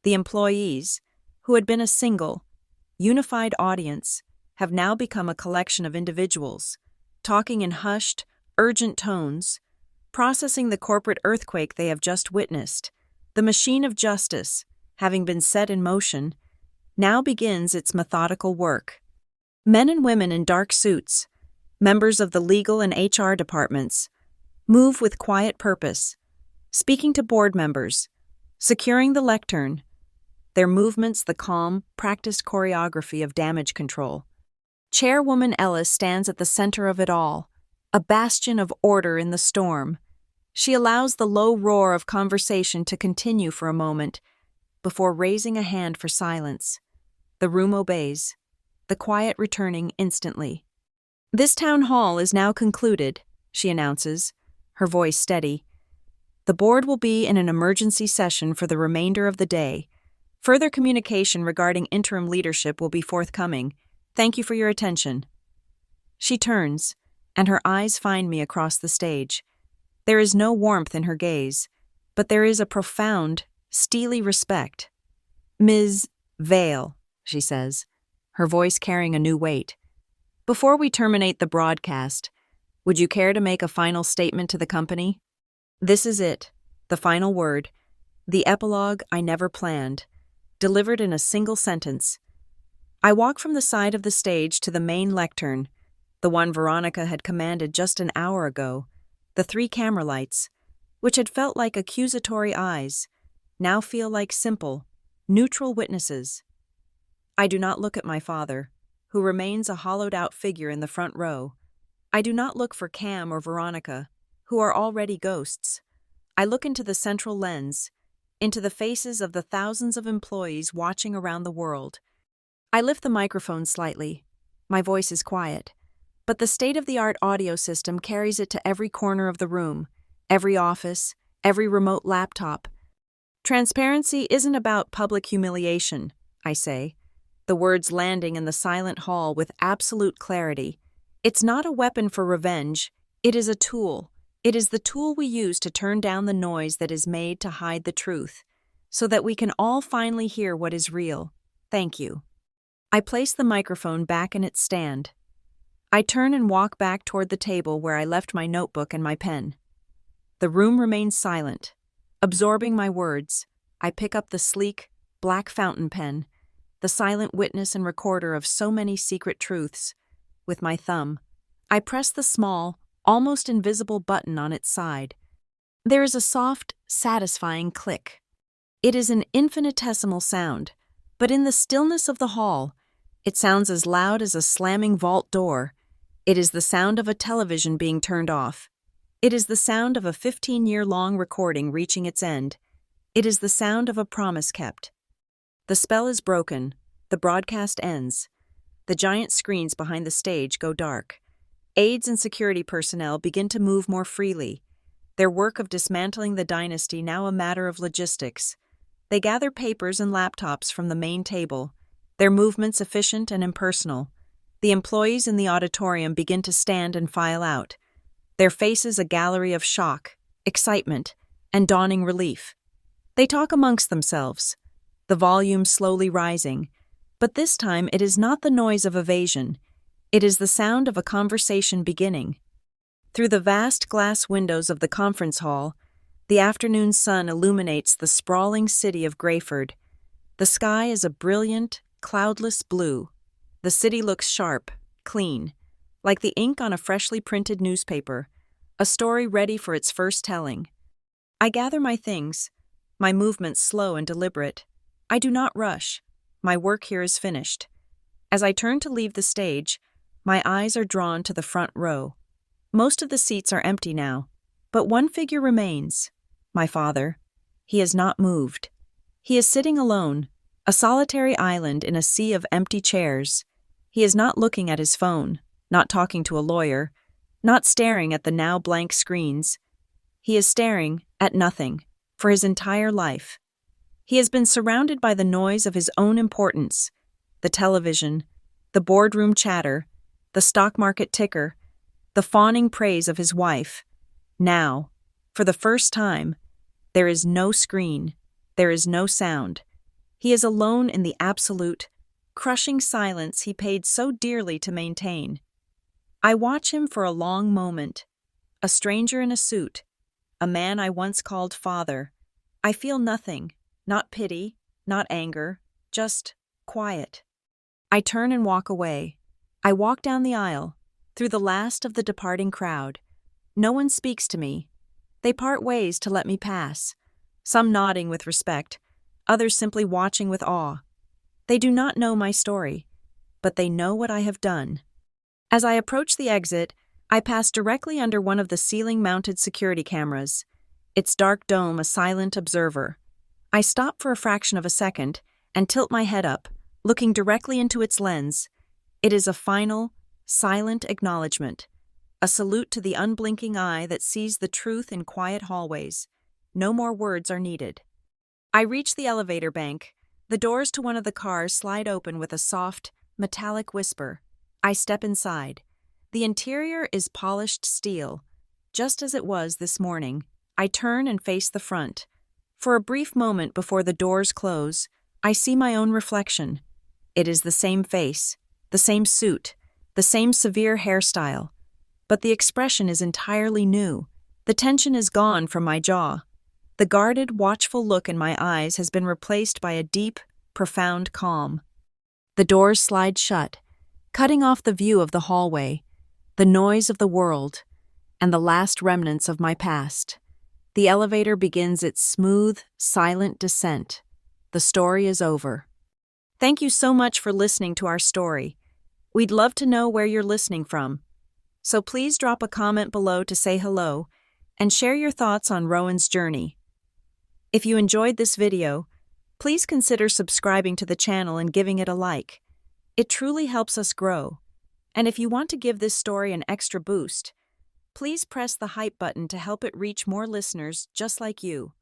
The employees, who had been a single, unified audience, have now become a collection of individuals, talking in hushed, urgent tones, processing the corporate earthquake they have just witnessed. The machine of justice, having been set in motion, now begins its methodical work. Men and women in dark suits, members of the legal and HR departments, move with quiet purpose, speaking to board members, securing the lectern, their movements the calm, practiced choreography of damage control. Chairwoman Ellis stands at the center of it all, a bastion of order in the storm. She allows the low roar of conversation to continue for a moment, before raising a hand for silence. The room obeys, the quiet returning instantly. "This town hall is now concluded," she announces, her voice steady. "The board will be in an emergency session for the remainder of the day. Further communication regarding interim leadership will be forthcoming. Thank you for your attention." She turns, and her eyes find me across the stage. There is no warmth in her gaze, but there is a profound, steely respect. "Ms. Vale," she says, her voice carrying a new weight. "Before we terminate the broadcast, would you care to make a final statement to the company? This is it, the final word, the epilogue I never planned, delivered in a single sentence." I walk from the side of the stage to the main lectern, the one Veronica had commanded just an hour ago. The 3 camera lights, which had felt like accusatory eyes, now feel like simple, neutral witnesses. I do not look at my father, who remains a hollowed-out figure in the front row. I do not look for Cam or Veronica, who are already ghosts. I look into the central lens, into the faces of the thousands of employees watching around the world. I lift the microphone slightly. My voice is quiet, but the state-of-the-art audio system carries it to every corner of the room, every office, every remote laptop. Transparency isn't about public humiliation, I say, the words landing in the silent hall with absolute clarity. It's not a weapon for revenge, it is a tool. It is the tool we use to turn down the noise that is made to hide the truth, so that we can all finally hear what is real. Thank you. I place the microphone back in its stand. I turn and walk back toward the table where I left my notebook and my pen. The room remains silent. Absorbing my words, I pick up the sleek, black fountain pen, the silent witness and recorder of so many secret truths. With my thumb, I press the small, almost invisible button on its side. There is a soft, satisfying click. It is an infinitesimal sound, but in the stillness of the hall, it sounds as loud as a slamming vault door. It is the sound of a television being turned off. It is the sound of a 15-year-long recording reaching its end. It is the sound of a promise kept. The spell is broken. The broadcast ends. The giant screens behind the stage go dark. Aides and security personnel begin to move more freely, their work of dismantling the dynasty now a matter of logistics. They gather papers and laptops from the main table, their movements efficient and impersonal. The employees in the auditorium begin to stand and file out, their faces a gallery of shock, excitement, and dawning relief. They talk amongst themselves, the volume slowly rising, but this time it is not the noise of evasion. It is the sound of a conversation beginning. Through the vast glass windows of the conference hall, the afternoon sun illuminates the sprawling city of Grayford, The sky is a brilliant, cloudless blue. The city looks sharp, clean, like the ink on a freshly printed newspaper, a story ready for its first telling. I gather my things, my movements slow and deliberate. I do not rush. My work here is finished. As I turn to leave the stage, my eyes are drawn to the front row. Most of the seats are empty now, but one figure remains. My father. He has not moved. He is sitting alone, a solitary island in a sea of empty chairs. He is not looking at his phone, not talking to a lawyer, not staring at the now blank screens. He is staring at nothing for his entire life. He has been surrounded by the noise of his own importance, the television, the boardroom chatter, the stock market ticker, the fawning praise of his wife. Now, for the first time, there is no screen, there is no sound. He is alone in the absolute, crushing silence he paid so dearly to maintain. I watch him for a long moment, a stranger in a suit, a man I once called father. I feel nothing, not pity, not anger, just quiet. I turn and walk away. I walk down the aisle, through the last of the departing crowd. No one speaks to me. They part ways to let me pass, some nodding with respect, others simply watching with awe. They do not know my story, but they know what I have done. As I approach the exit, I pass directly under one of the ceiling-mounted security cameras, its dark dome a silent observer. I stop for a fraction of a second and tilt my head up, looking directly into its lens. It is a final, silent acknowledgement, a salute to the unblinking eye that sees the truth in quiet hallways. No more words are needed. I reach the elevator bank. The doors to one of the cars slide open with a soft, metallic whisper. I step inside. The interior is polished steel, just as it was this morning. I turn and face the front. For a brief moment before the doors close, I see my own reflection. It is the same face, the same suit, the same severe hairstyle. But the expression is entirely new. The tension is gone from my jaw. The guarded, watchful look in my eyes has been replaced by a deep, profound calm. The doors slide shut, cutting off the view of the hallway, the noise of the world, and the last remnants of my past. The elevator begins its smooth, silent descent. The story is over. Thank you so much for listening to our story. We'd love to know where you're listening from. So please drop a comment below to say hello and share your thoughts on Rowan's journey. If you enjoyed this video, please consider subscribing to the channel and giving it a like. It truly helps us grow. And if you want to give this story an extra boost, please press the hype button to help it reach more listeners just like you.